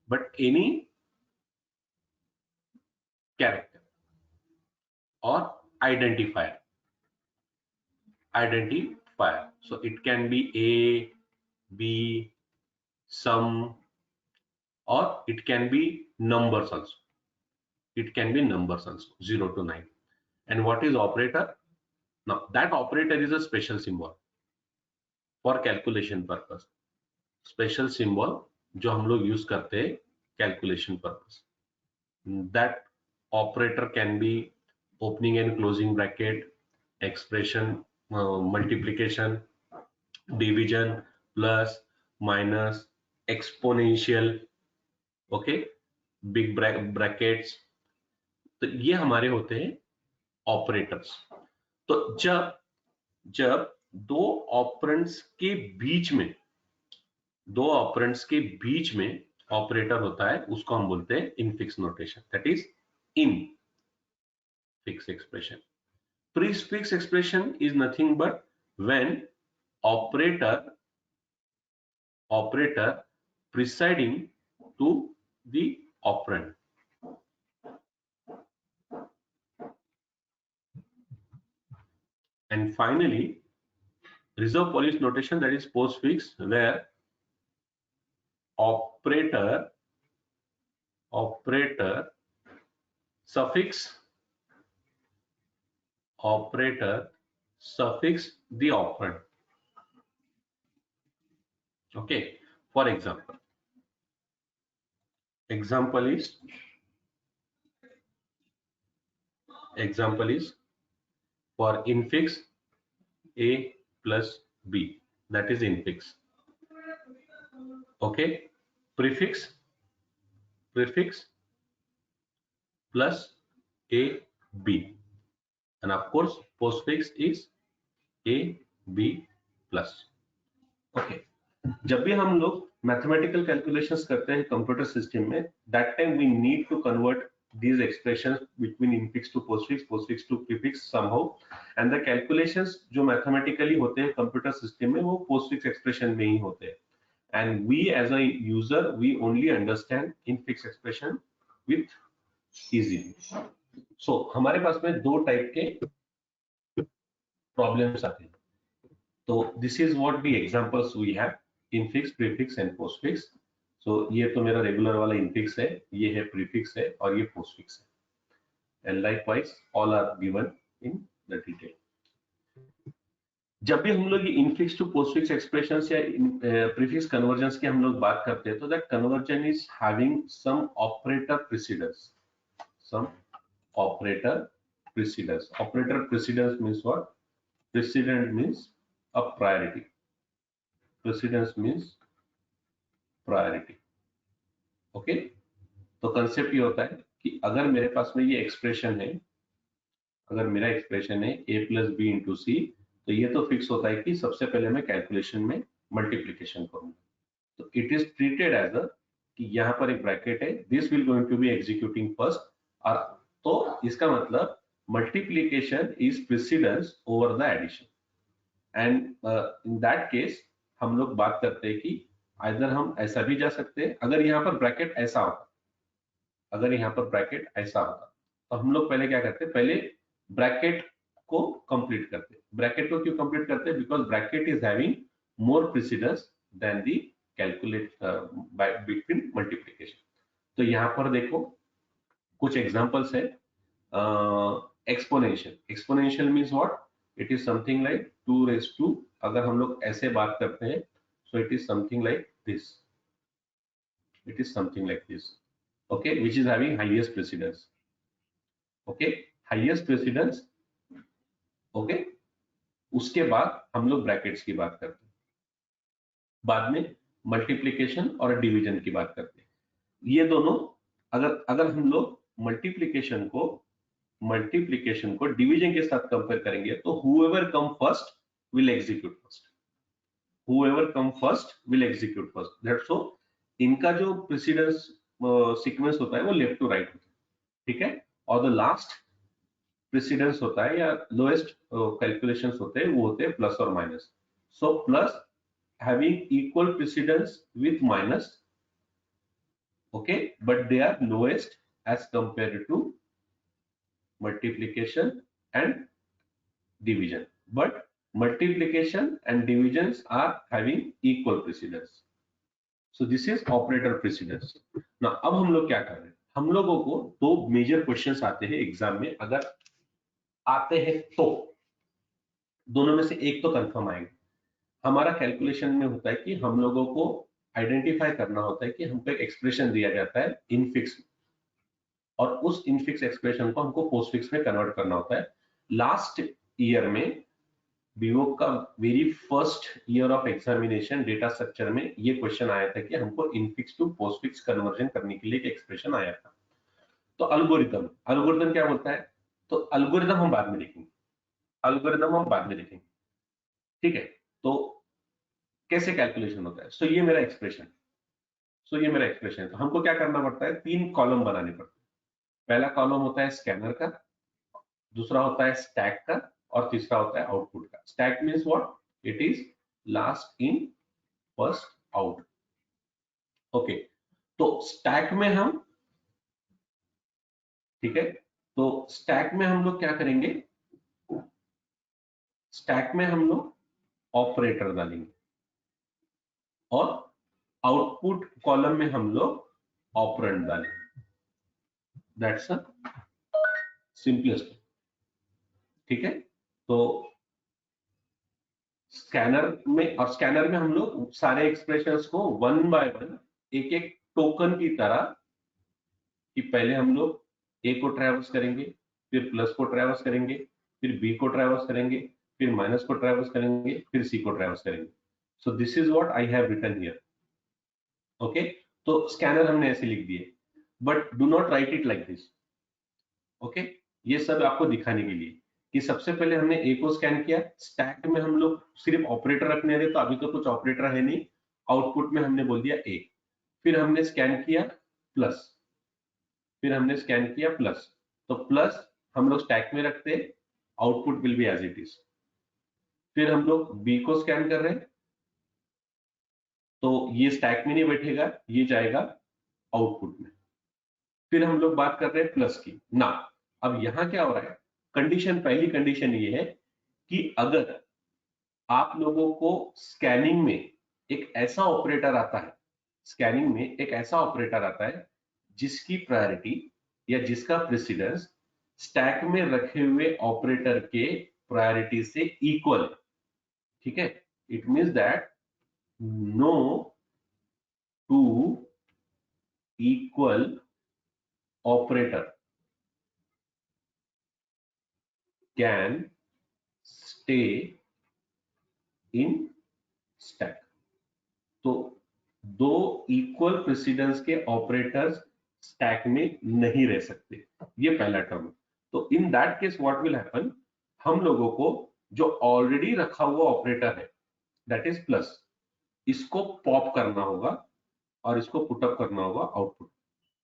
but any character or identifier। So it can be A, B, some, or it can be numbers also, 0 to 9। And what is operator? Now that operator is a special symbol for calculation purpose, special symbol जो हम लोग use करते हैं calculation purpose। That operator can be opening and closing bracket, expression, multiplication, division, plus, minus, exponential, okay, big brackets, तो ये हमारे होते हैं ऑपरेटर्स। तो जब जब दो ऑपरेंड्स के बीच में ऑपरेटर होता है, उसको हम बोलते हैं infix notation, that is in fix expression. Prefix expression is nothing but when operator preceding to the operand. And finally, reserved Polish notation, that is postfix, where operator suffix the operand. Okay, for example is for infix A plus B, that is infix. Okay, prefix plus A B, and of course postfix is A B plus. Okay, जब भी हम लोग mathematical calculations करते हैं computer system में, that time we need to convert these expressions between infix to postfix to prefix somehow, and the calculations जो mathematically होते हैं कंप्यूटर सिस्टम में वो postfix एक्सप्रेशन में ही होते हैं, and we as a user we only understand infix expression with easily. So हमारे पास में दो टाइप के प्रॉब्लम्स आते हैं, तो this is what the examples we have, infix, prefix and postfix. So ये तो मेरा रेगुलर वाला इनफिक्स है, ये है प्रीफिक्स है, और ये पोस्टफिक्स है, and likewise all are given in the detail. जब भी हम लोग ये इनफिक्स टू पोस्टफिक्स एक्सप्रेशंस या प्रीफिक्स कन्वर्जन्स की हम लोग बात करते हैं, तो that conversion is having some operator precedence, operator precedence means what? President means a priority. Precedence means priority. Okay, तो कंसेप्ट ये होता है कि अगर मेरे पास में ये एक्सप्रेशन है, अगर मेरा एक्सप्रेशन है a प्लस बी इंटू सी, तो ये तो फिक्स होता है कि सबसे पहले मैं कैलकुलेशन में मल्टीप्लीकेशन करूंगा, तो it is treated as a कि यहाँ पर एक ब्रैकेट है, this will going to be executing first, और तो इसका मतलब multiplication is precedence over the addition, and in that case हम लोग बात करते हैं कि आइदर हम ऐसा भी जा सकते हैं, अगर यहाँ पर ब्रैकेट ऐसा होता, तो हम लोग पहले क्या करते हैं, पहले ब्रैकेट को कंप्लीट करते हैं। ब्रैकेट को क्यों कंप्लीट करते हैं? Because bracket is having more precedence than the calculate between multiplication. तो यहाँ पर देखो कुछ एग्जांपल्स है। Exponential means what? It is something like 2 raised to, अगर हम लोग ऐसे बात करते हैं, so it is something like this, okay, which is having highest precedence, okay, okay, उसके बाद हम लोग ब्रैकेट्स की बात करते हैं, बाद में मल्टीप्लीकेशन और डिवीजन की बात करते हैं। ये दोनों अगर हम लोग मल्टीप्लीकेशन को डिवीजन के साथ कंपेयर करेंगे, तो whoever come first will execute first, that's so इनका जो प्रेसिडेंस सीक्वेंस होता है वो लेफ्ट टू राइट होता है, ठीक है, और द लास्ट प्रेसिडेंस होता है या लोएस्ट कैलकुलेशंस होते हैं वो होते हैं प्लस और minus. So plus having equal precedence with minus, okay, but they are lowest as compared to multiplication and division, but multiplication and divisions are having equal precedence, so this is operator precedence. Now अब हम लोग क्या कर रहे हैं, हम लोगों को दो मेजर क्वेश्चंस आते हैं एग्जाम में, अगर आते हैं तो दोनों में से एक तो कंफर्म आएगा। हमारा कैलकुलेशन में होता है कि हम लोगों को आइडेंटिफाई करना होता है कि हमको एक एक्सप्रेशन दिया जाता है इनफिक्स, और उस इनफिक्स एक्सप्रेशन को हमको पोस्टफिक्स में कन्वर्ट करना होता है। लास्ट ईयर में बीओ का very first year of examination data structure में ये क्वेश्चन आया था कि हमको इनफिक्स टू पोस्टफिक्स कन्वर्जन करने के लिए एक एक्सप्रेशन आया था। तो अल्गोरिथम अल्गोरिथम क्या बोलता है, तो अल्गोरिथम हम बाद में देखेंगे, अल्गोरिथम हम बाद में देखेंगे, ठीक है। तो कैसे कैलकुलेशन होता है, सो ये मेरा एक्सप्रेशन, सो ये मेरा एक्सप्रेशन है। तो हमको क्या करना पड़ता है, 3 कॉलम बनाने पड़ते हैं। पहला कॉलम होता है स्कैनर का, दूसरा होता है स्टैक का, और तीसरा होता है आउटपुट का। Stack means what, it is last in first out. Okay, तो स्टैक में हम, ठीक है, तो स्टैक में हम लोग क्या करेंगे, स्टैक में हम लोग ऑपरेटर डालेंगे, और आउटपुट कॉलम में हम लोग ऑपरेंड डालेंगे। दैट्स अ सिंपलेस्ट, ठीक है। तो स्कैनर में, और स्कैनर में हम लोग सारे एक्सप्रेशंस को वन बाय वन, एक एक टोकन की तरह, कि पहले हम लोग ए को ट्रैवर्स करेंगे, फिर प्लस को ट्रैवर्स करेंगे, फिर बी को ट्रैवर्स करेंगे, फिर माइनस को ट्रैवर्स करेंगे, फिर सी को ट्रैवर्स करेंगे। So this is what I have written here. Okay, तो स्कैनर हमने ऐसे लिख दिए, but do not write it like this. Okay, ये सब आपको दिखाने के लिए कि सबसे पहले हमने ए को स्कैन किया, स्टैक में हम लोग सिर्फ ऑपरेटर रखने थे, तो अभी तो कुछ ऑपरेटर है नहीं, आउटपुट में हमने बोल दिया ए। फिर हमने स्कैन किया प्लस, फिर हमने स्कैन किया प्लस, तो प्लस हम लोग स्टैक में रखते, output will be as it is. फिर हम लोग बी को स्कैन कर रहे हैं, तो ये स्टैक में नहीं बैठेगा, ये जाएगा आउटपुट में। फिर हम लोग बात कर रहे हैं प्लस की ना। अब यहां क्या हो रहा है, कंडीशन, पहली कंडीशन ये है कि अगर आप लोगों को स्कैनिंग में एक ऐसा ऑपरेटर आता है, स्कैनिंग में एक ऐसा ऑपरेटर आता है जिसकी प्रायोरिटी या जिसका प्रेसिडेंस स्टैक में रखे हुए ऑपरेटर के प्रायोरिटी से इक्वल है, ठीक है। It means that no two equal operator can stay in stack. तो दो इक्वल प्रेसिडेंस के ऑपरेटर्स स्टैक में नहीं रह सकते, ये पहला टर्म। तो in that case what will happen, हम लोगों को जो ऑलरेडी रखा हुआ ऑपरेटर है, दैट इज प्लस, इसको पॉप करना होगा और इसको पुटअप करना होगा आउटपुट।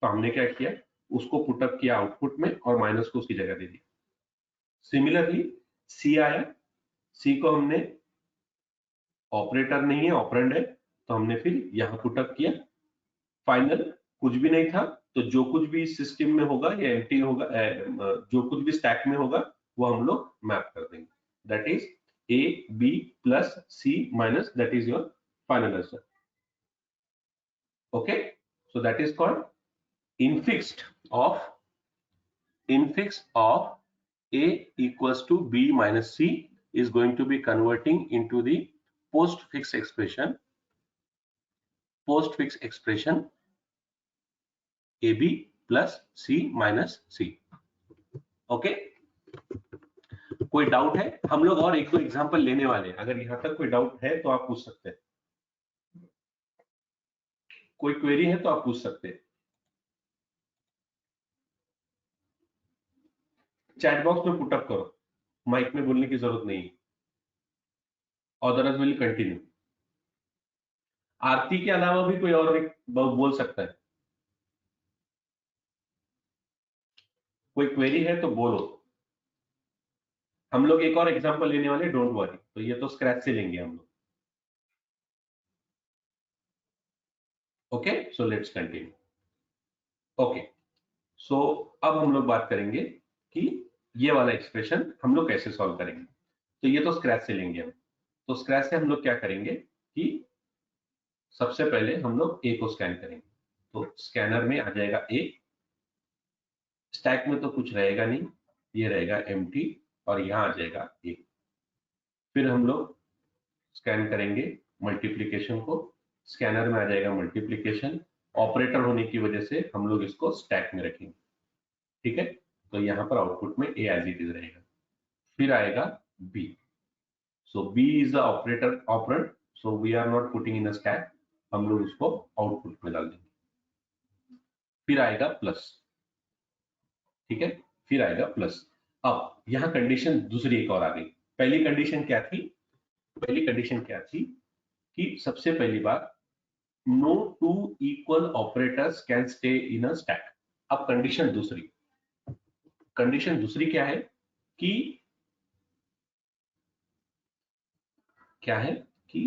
तो हमने क्या किया, उसको पुटअप किया आउटपुट में और माइनस को उसकी जगह दे दिया। सिमिलरली सी आया, सी को हमने, ऑपरेटर नहीं है ऑपरेंड है, तो हमने फिर यहां पुटअप किया। फाइनल कुछ भी नहीं था, तो जो कुछ भी सिस्टम में होगा या एम्प्टी होगा, जो कुछ भी स्टैक में होगा वो हम लोग मैप कर देंगे। That is A B plus C minus, that is your final answer. Okay, so that is called infixed of a equals to b minus c is going to be converting into the postfix expression ab plus c minus c। Okay, कोई doubt है? हम लोग और एक दो example लेने वाले हैं, अगर यहां तक कोई डाउट है तो आप पूछ सकते हैं, कोई क्वेरी है तो आप पूछ सकते हैं। चैट बॉक्स में पुटअप करो, माइक में बोलने की जरूरत नहीं है। Otherwise will continue. आरती के अलावा भी कोई और बोल सकता है, कोई क्वेरी है तो बोलो। हम लोग एक और एग्जांपल लेने वाले, डोंट वरी, तो ये तो स्क्रैच से लेंगे हम लोग। Okay, so let's continue. Okay, so अब हम लोग बात करेंगे कि ये वाला एक्सप्रेशन हम लोग कैसे सॉल्व करेंगे। तो ये तो स्क्रैच से लेंगे हम। तो स्क्रैच से हम लोग क्या करेंगे कि सबसे पहले हम लोग ए को स्कैन करेंगे, तो स्कैनर में आ जाएगा ए, स्टैक में तो कुछ रहेगा नहीं, ये रहेगा एम्प्टी, और यहां आ जाएगा ए। फिर हम लोग स्कैन करेंगे मल्टीप्लीकेशन को, स्कैनर में आ जाएगा मल्टीप्लीकेशन, ऑपरेटर होने की वजह से हम लोग इसको स्टैक में रखेंगे, ठीक है। तो यहां पर आउटपुट में ए एज इट इज रहेगा। फिर आएगा B, so B is the operator operand, so we are not putting in a stack, हम लोग उसको आउटपुट में डाल देंगे। फिर आएगा प्लस, ठीक है, फिर आएगा प्लस। अब यहां कंडीशन दूसरी एक और आ गई। पहली कंडीशन क्या थी? पहली कंडीशन क्या थी कि सबसे पहली बात, no two equal operators can stay in a stack. अब कंडीशन दूसरी, कंडीशन दूसरी क्या है कि क्या है कि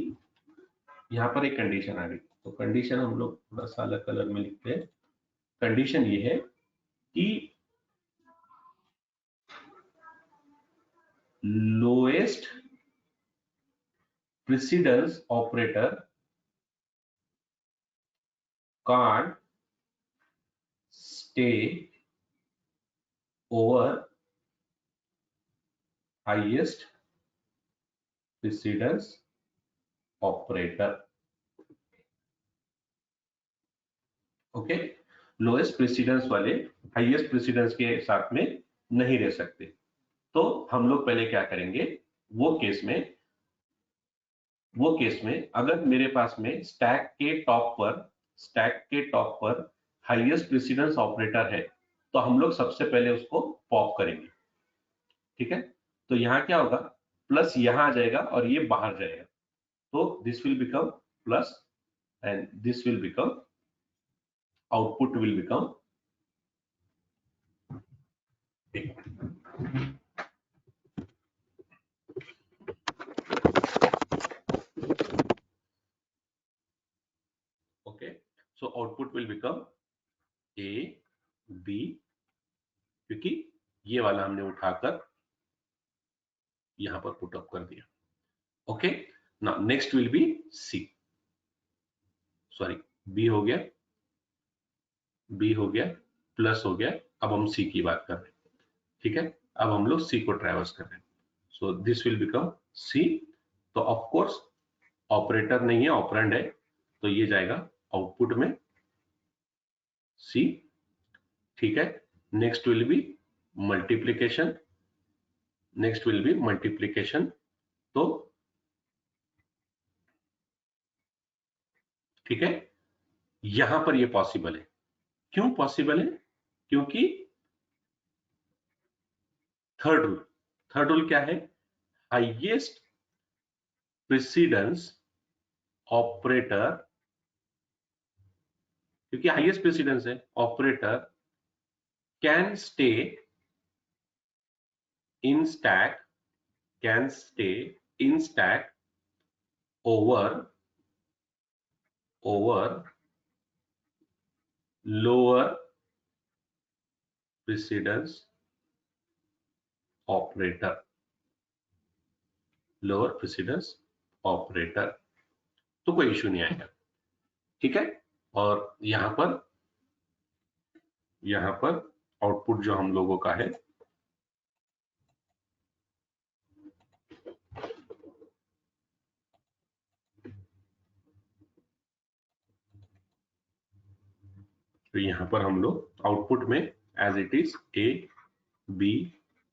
यहां पर एक कंडीशन आ गई, तो कंडीशन हम लोग थोड़ा सा अलग कलर में लिखते हैं। कंडीशन ये है कि lowest precedence operator can't stay over highest precedence operator। Okay, lowest precedence वाले हाईएस्ट प्रेसिडेंस के साथ में नहीं रह सकते। तो हम लोग पहले क्या करेंगे, वो केस में अगर मेरे पास में स्टैक के टॉप पर हाईएस्ट प्रेसिडेंस ऑपरेटर है, तो हम लोग सबसे पहले उसको पॉप करेंगे, ठीक है। तो यहाँ क्या होगा, प्लस यहाँ आ जाएगा और ये बाहर जाएगा, तो this will become plus and this will become, output will become okay. So output will become A B, क्योंकि ये वाला हमने उठाकर यहां पर पुट अप कर दिया। Okay, now next will be C, sorry B हो गया, बी हो गया, प्लस हो गया, अब हम सी की बात कर रहे हैं, ठीक है। अब हम लोग सी को ट्रैवर्स कर रहे हैं, सो दिस विल बिकम सी। तो ऑफ कोर्स ऑपरेटर नहीं है, ऑपरेंड है, तो ये जाएगा आउटपुट में सी, ठीक है। Next will B multiplication, next will B multiplication. तो ठीक है, यहां पर ये पॉसिबल है। क्यों पॉसिबल है? क्योंकि थर्ड रूल क्या है, हाईएस्ट प्रेसिडेंस ऑपरेटर, क्योंकि हाईएस्ट प्रेसिडेंस है, operator can stay in stack, can stay in stack over lower precedence operator, lower precedence operator, तो कोई इश्यू नहीं आएगा, ठीक है। और यहां पर आउटपुट जो हम लोगों का है, तो यहां पर हम लोग आउटपुट में as it is A B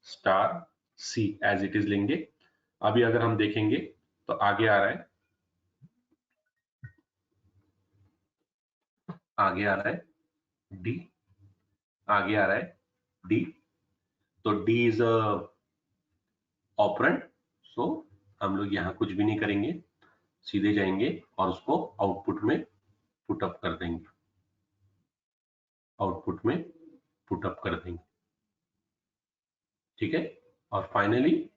star C as it is लेंगे। अभी अगर हम देखेंगे तो आगे आ रहा है, आगे आ रहा है डी, आगे आ रहा है डी, तो डी इज अ ऑपरेंड, सो हम लोग यहां कुछ भी नहीं करेंगे, सीधे जाएंगे और उसको आउटपुट में पुट अप कर देंगे, आउटपुट में पुट अप कर देंगे, ठीक है। और फाइनली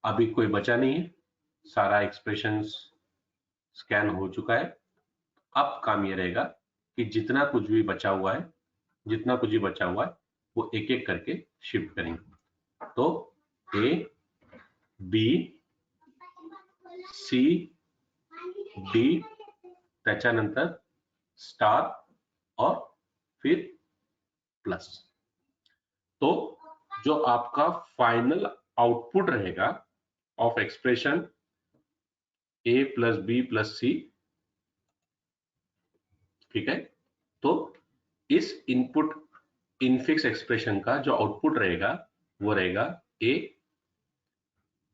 अभी कोई बचा नहीं है, सारा एक्सप्रेशंस स्कैन हो चुका है। अब काम ये रहेगा कि जितना कुछ भी बचा हुआ है, जितना कुछ भी बचा हुआ है वो एक एक करके शिफ्ट करेंगे। तो ए बी सी डी, त्याच्यानंतर स्टार और फिर प्लस। तो जो आपका फाइनल आउटपुट रहेगा of expression A plus B plus C, ठीक है, तो इस इनपुट इनफिक्स एक्सप्रेशन का जो आउटपुट रहेगा वो रहेगा A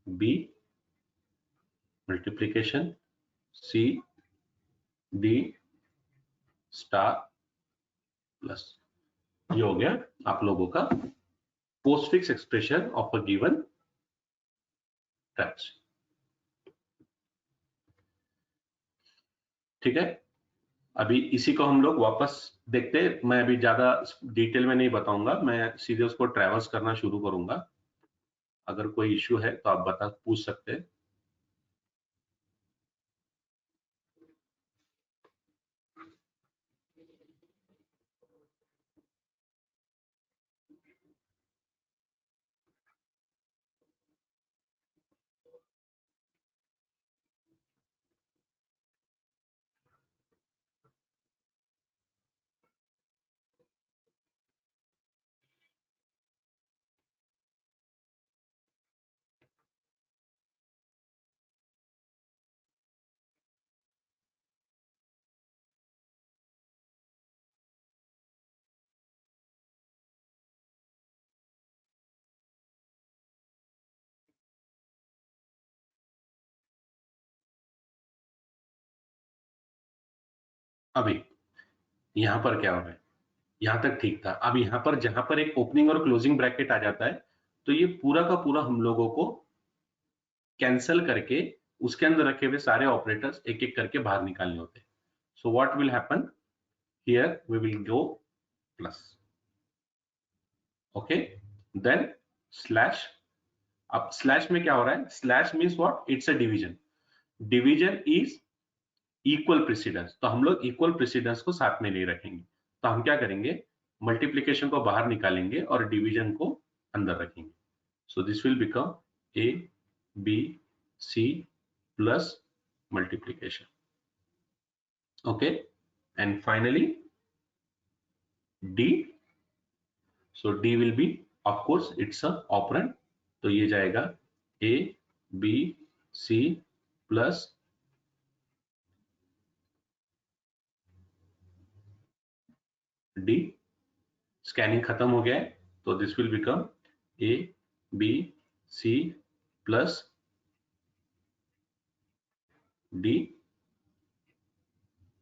B multiplication C D star plus, ये हो गया आप लोगों का postfix expression of a given tax. ठीक है, अभी इसी को हम लोग वापस देखते हैं। मैं अभी ज्यादा डिटेल में नहीं बताऊंगा, मैं सीधे उसको ट्रैवर्स करना शुरू करूंगा। अगर कोई इश्यू है तो आप पूछ सकते हैं। अभी यहाँ पर क्या हो रहा है, यहाँ तक ठीक था। अब यहाँ पर जहां पर एक ओपनिंग और क्लोजिंग ब्रैकेट आ जाता है, तो ये पूरा का पूरा हम लोगों को कैंसल करके उसके अंदर रखे हुए सारे ऑपरेटर्स एक एक करके बाहर निकालने होते हैं। So what will happen here, we will go plus, okay, then slash. अब स्लैश में क्या हो रहा है, slash means what, it's a division. Division is equal precedence, तो हम लोग इक्वल प्रेसिडेंस को साथ में नहीं रखेंगे। तो हम क्या करेंगे, मल्टीप्लीकेशन को बाहर निकालेंगे और डिवीजन को अंदर रखेंगे। So this will become A B C plus multiplication, okay, and finally D. So D will be, of course, it's a operand, तो ये जाएगा A B C plus D। Scanning खत्म हो गया है, तो this will become A B C plus D।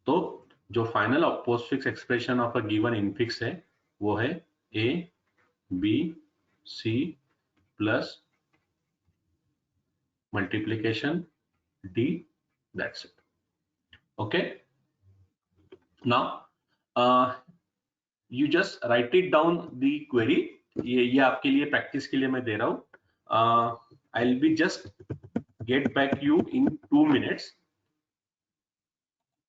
तो जो final postfix expression of a given infix है वो है A B C plus multiplication D, that's it, okay। Now you just write it down the query, ये आपके लिए practice के लिए मैं दे रहा हूँ। I'll be just get back you in 2 minutes,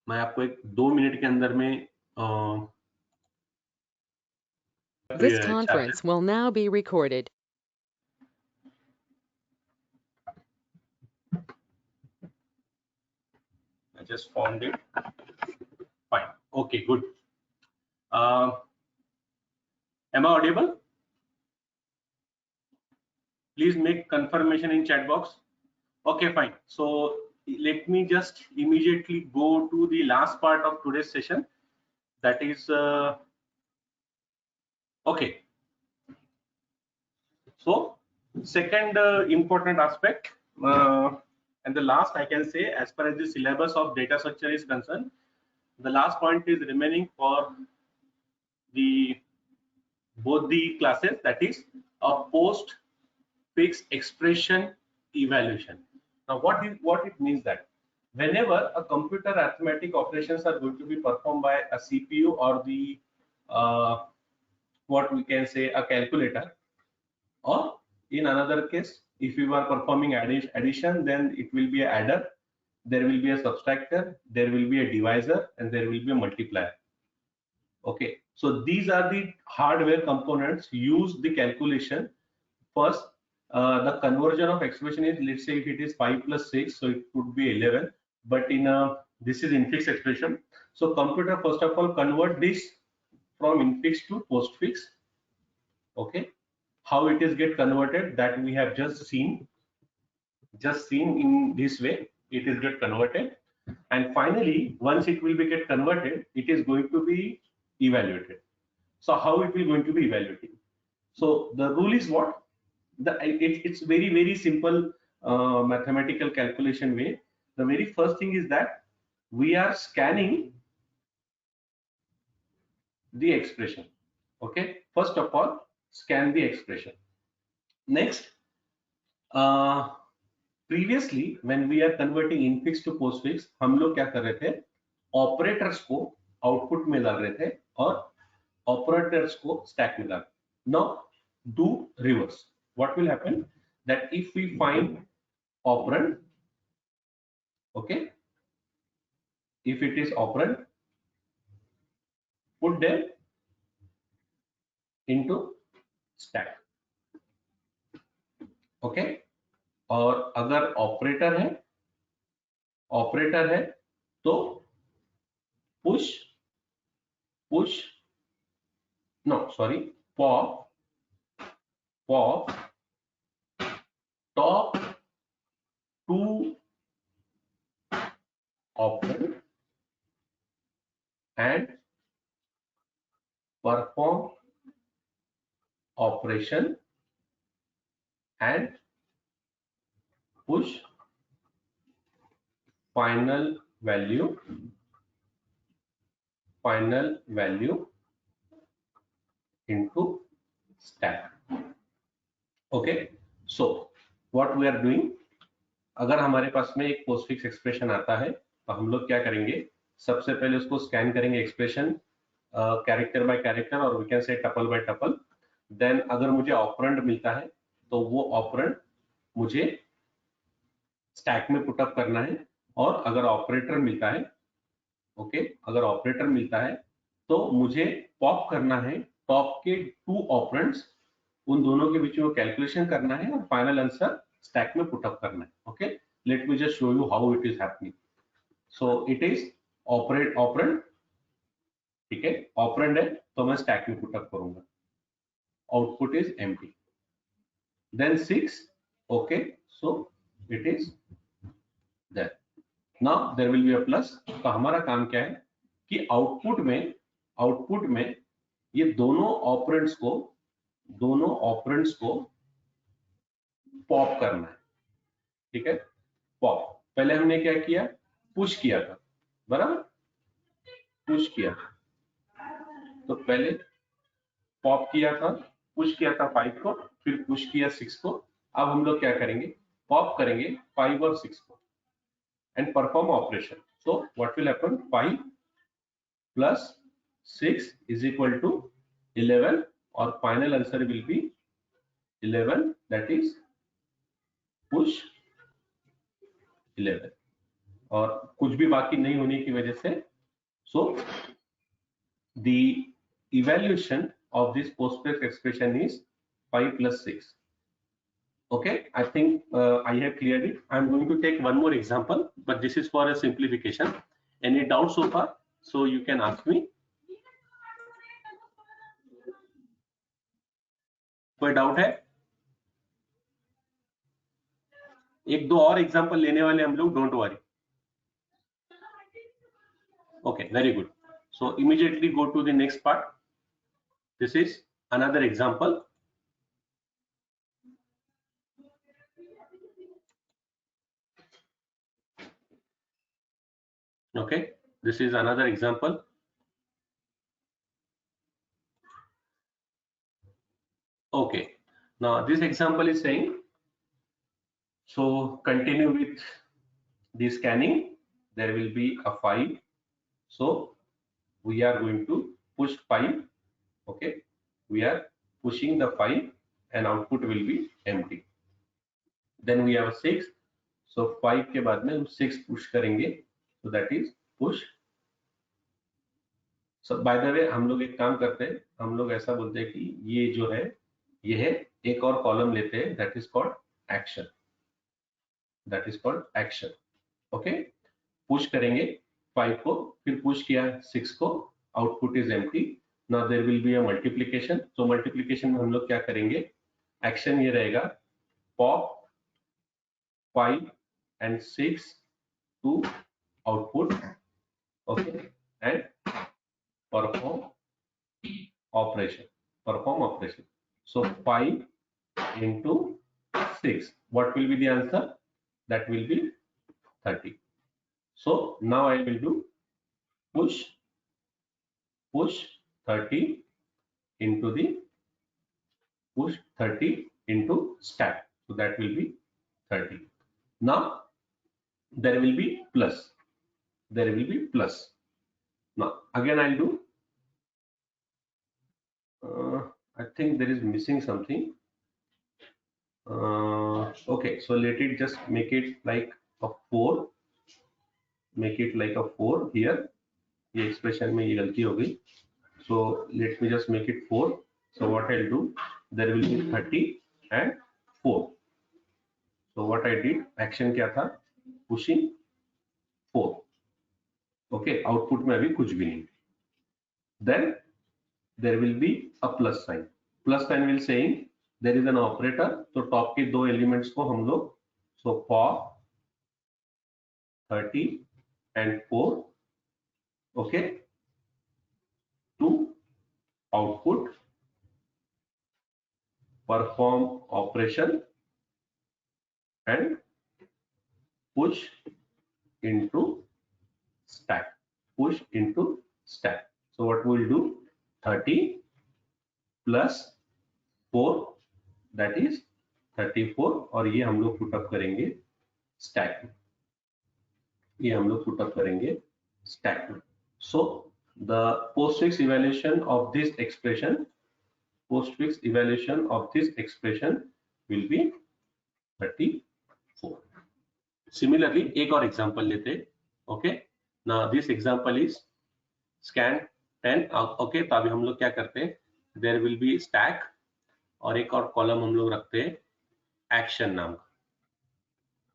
मैं आपको एक 2 मिनट के अंदर में This conference will now be recorded. I just found it, fine, okay, good। Am I audible? Please make confirmation in chat box. Okay, fine. So let me just immediately go to the last part of today's session, that is okay, so second important aspect, and the last I can say, as far as the syllabus of data structure is concerned, the last point is remaining for the both the classes, that is a post fixed expression evaluation. Now what it means, that whenever a computer arithmetic operations are going to be performed by a CPU or the what we can say a calculator, or in another case if you are performing addition, then it will be a adder, there will be a subtractor, there will be a divisor, and there will be a multiplier, okay। So these are the hardware components used the calculation. First, the conversion of expression is, let's say if it is 5 plus 6, so it could be 11, but in this is infix expression, so computer first of all convert this from infix to postfix, okay। How it is get converted, that we have just seen in this way, it is get converted, and finally once it will be get converted, it is going to be evaluated. So how it will going to be evaluated? So the rule is what, it's very simple mathematical calculation way. the very first thing is that we are scanning the expression. Okay, first of all scan the expression. Next, previously when we are converting infix to postfix, हम लोग क्या कर रहे थे, operators को output में डाल रहे थे और ऑपरेटर्स को स्टैक में डाल. Now do reverse. What will happen, that if we find operand, okay, if it is operand, put them into stack. Okay, और अगर ऑपरेटर है तो push no sorry pop top to operand and perform operation and push final value into stack. Okay, so what we are doing, अगर हमारे पास में एक postfix expression आता है तो हम लोग क्या करेंगे, सबसे पहले उसको स्कैन करेंगे एक्सप्रेशन कैरेक्टर बाय कैरेक्टर और we can say tuple by tuple. Then अगर मुझे ऑपरेंड मिलता है तो वो ऑपरेंड मुझे स्टैक में पुटअप करना है, और अगर ऑपरेटर मिलता है, ओके, अगर ऑपरेटर मिलता है तो मुझे पॉप करना है टॉप के 2 ऑपरेंड्स, उन दोनों के बीच में कैलकुलेशन करना है और फाइनल आंसर स्टैक में पुटअप करना है. Okay, late me just show you how it is happening. So it is operand, ठीक है, ऑपरेंड है तो मैं स्टैक में पुटअप करूंगा, output is empty. Then 6, okay, so it is there. Now there will be a plus. तो हमारा काम क्या है कि आउटपुट में ये दोनों ऑपरेंड्स को पॉप करना है. ठीक है, पॉप. पहले हमने क्या किया, पुश किया था, बराबर, पुश किया था. तो पहले पॉप किया था, पुश किया था 5 को, फिर पुश किया 6 को. अब हम लोग क्या करेंगे, पॉप करेंगे 5 और 6 को and perform operation. So what will happen, 5 plus 6 is equal to 11 or final answer will be 11, that is push 11. और कुछ भी बाकी नहीं होने की वजह से, so the evaluation of this postfix expression is 5 plus 6. Okay, I think I have cleared it. I'm going to take one more example, but this is for a simplification. Any doubts so far? So you can ask me. कोई doubt है? एक दो और example लेने वाले हम लोग, don't worry. Okay, very good. So immediately go to the next part. This is another example. Okay, this is another example. Okay, now this example is saying, so continue with the scanning, there will be a 5, so we are going to push 5. Okay, we are pushing the 5 and output will be empty. Then we have a 6, so 5 के बाद में हम 6 push करेंगे, so that is push. So by the way, हम लोग एक काम करते हैं, हम लोग ऐसा बोलते हैं कि ये जो है, ये है, एक और कॉलम लेते हैं, that is called action. Okay, push करेंगे 5 को, फिर push किया 6 को, output is empty. Now there will be a multiplication. So multiplication में हम लोग क्या करेंगे, action ये रहेगा, pop 5 and 6 to output, okay, and perform operation. So 5 into 6, what will be the answer? That will be 30. So now I will do push 30 into the push 30 into stack. So that will be 30. Now there will be plus. There will be plus. Now again I'll do. I think there is missing something. Okay, so let it just make it like a 4. Make it like a 4 here. ये expression में ये गलती हो गई. So let me just make it 4. So what I'll do, there will be 30 and 4. So what I did, action क्या था, pushing 4. Okay, output में अभी कुछ भी नहीं. Then there will be a plus sign. Plus sign will saying there is an operator. तो top के दो elements को हम लोग so pop 30 and 4. Okay, to output perform operation and push into stack. Push into stack. So what we will do, 30 plus 4 that is 34 और ये हम लोग पुट अप करेंगे स्टैक में. ये हम लोग पुट अप करेंगे स्टैक में. So the postfix evaluation of this expression, postfix evaluation of this expression will be 34. Similarly, एक और एग्जांपल लेते हैं. Okay, now this example is scan 10. Okay, तो अभी हम लोग क्या करते हैं, there will be stack और एक और कॉलम हम लोग रखते हैं एक्शन नाम का.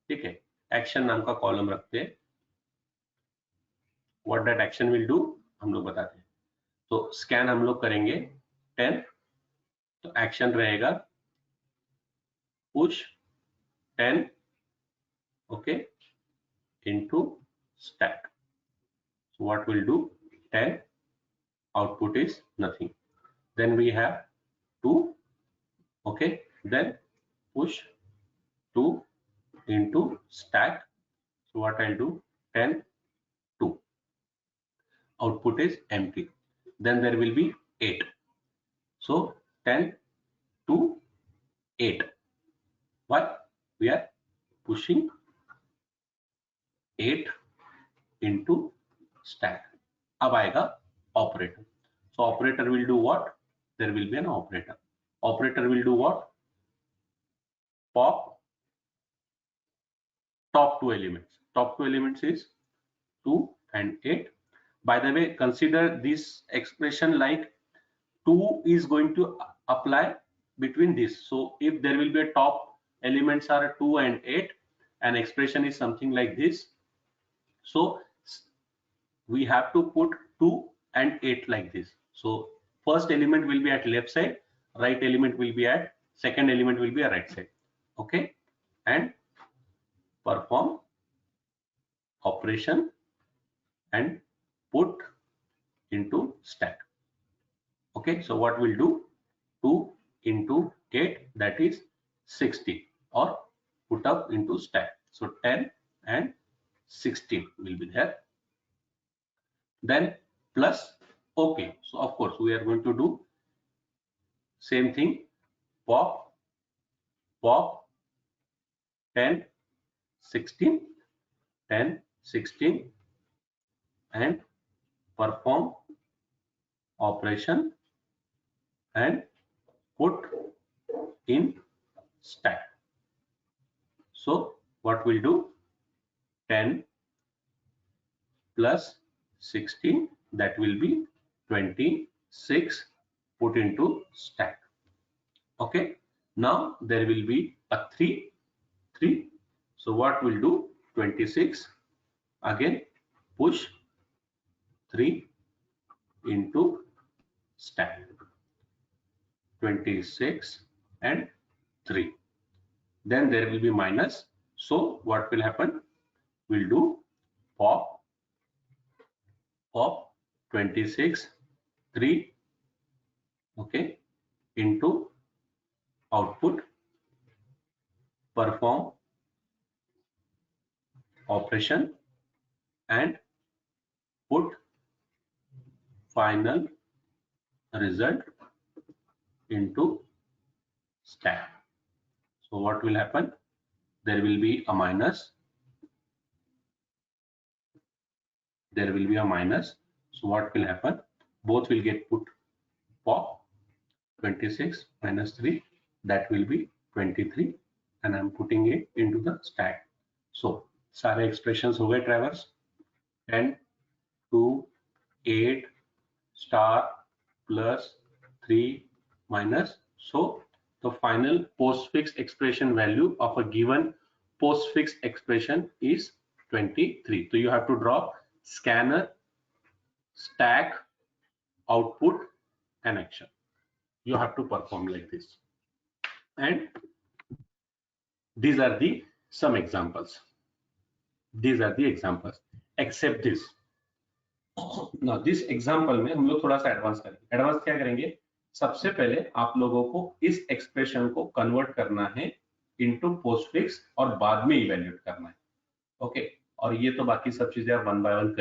ठीक है, एक्शन नाम का कॉलम रखते हैं. What that action will do हम लोग बताते हैं. तो स्कैन हम लोग करेंगे 10. तो एक्शन रहेगा push 10 okay into stack. So what will do 10 output is nothing. Then we have 2 okay. Then push 2 into stack. So what I'll do, 10 2. Output is empty. Then there will be 8. So 10 to 8. Why? We are pushing 8 into stack. अब आएगा operator. So operator will do what? There will be an operator. Operator will do what? Pop top 2 elements. Top 2 elements is 2 and 8. By the way, consider this expression like 2 is going to apply between this. So if there will be a top elements are 2 and 8, an expression is something like this. So we have to put 2 and 8 like this. So first element will be at left side, right element will be at, second element will be at right side. Okay, and perform operation and put into stack. Okay, so what we'll do, 2 into 8 that is 60 or put up into stack. So 10 and 16 will be there. Then plus. Okay, so of course we are going to do same thing, pop 10 16 10 16 and perform operation and put in stack. So what we'll do, 10 plus 16 that will be 26 put into stack. Okay, now there will be a 3. So what we'll do, 26 again push 3 into stack. 26 and 3. Then there will be minus. So what will happen, we'll do pop 26 3 okay into output, perform operation and put final result into stack. So what will happen? There will be a minus. There will be a minus. So what will happen? Both will get put pop. 26 minus 3, that will be 23, and I'm putting it into the stack. So सारे expressions हो गए Travers. 10, 2, 8 star plus 3 minus. So the final postfix expression value of a given postfix expression is 23. So you have to draw scanner, stack, output, and action. You have to perform like this. And these are the some examples. These are the examples. Except this. Now this example में हम लोग थोड़ा सा advance करेंगे. Advance क्या करेंगे? सबसे पहले आप लोगों को इस एक्सप्रेशन को कन्वर्ट करना है इनटू पोस्टफिक्स और बाद में इवैल्यूएट करना है. ओके, और ये तो बाकी सब चीजें आप वन बाय वन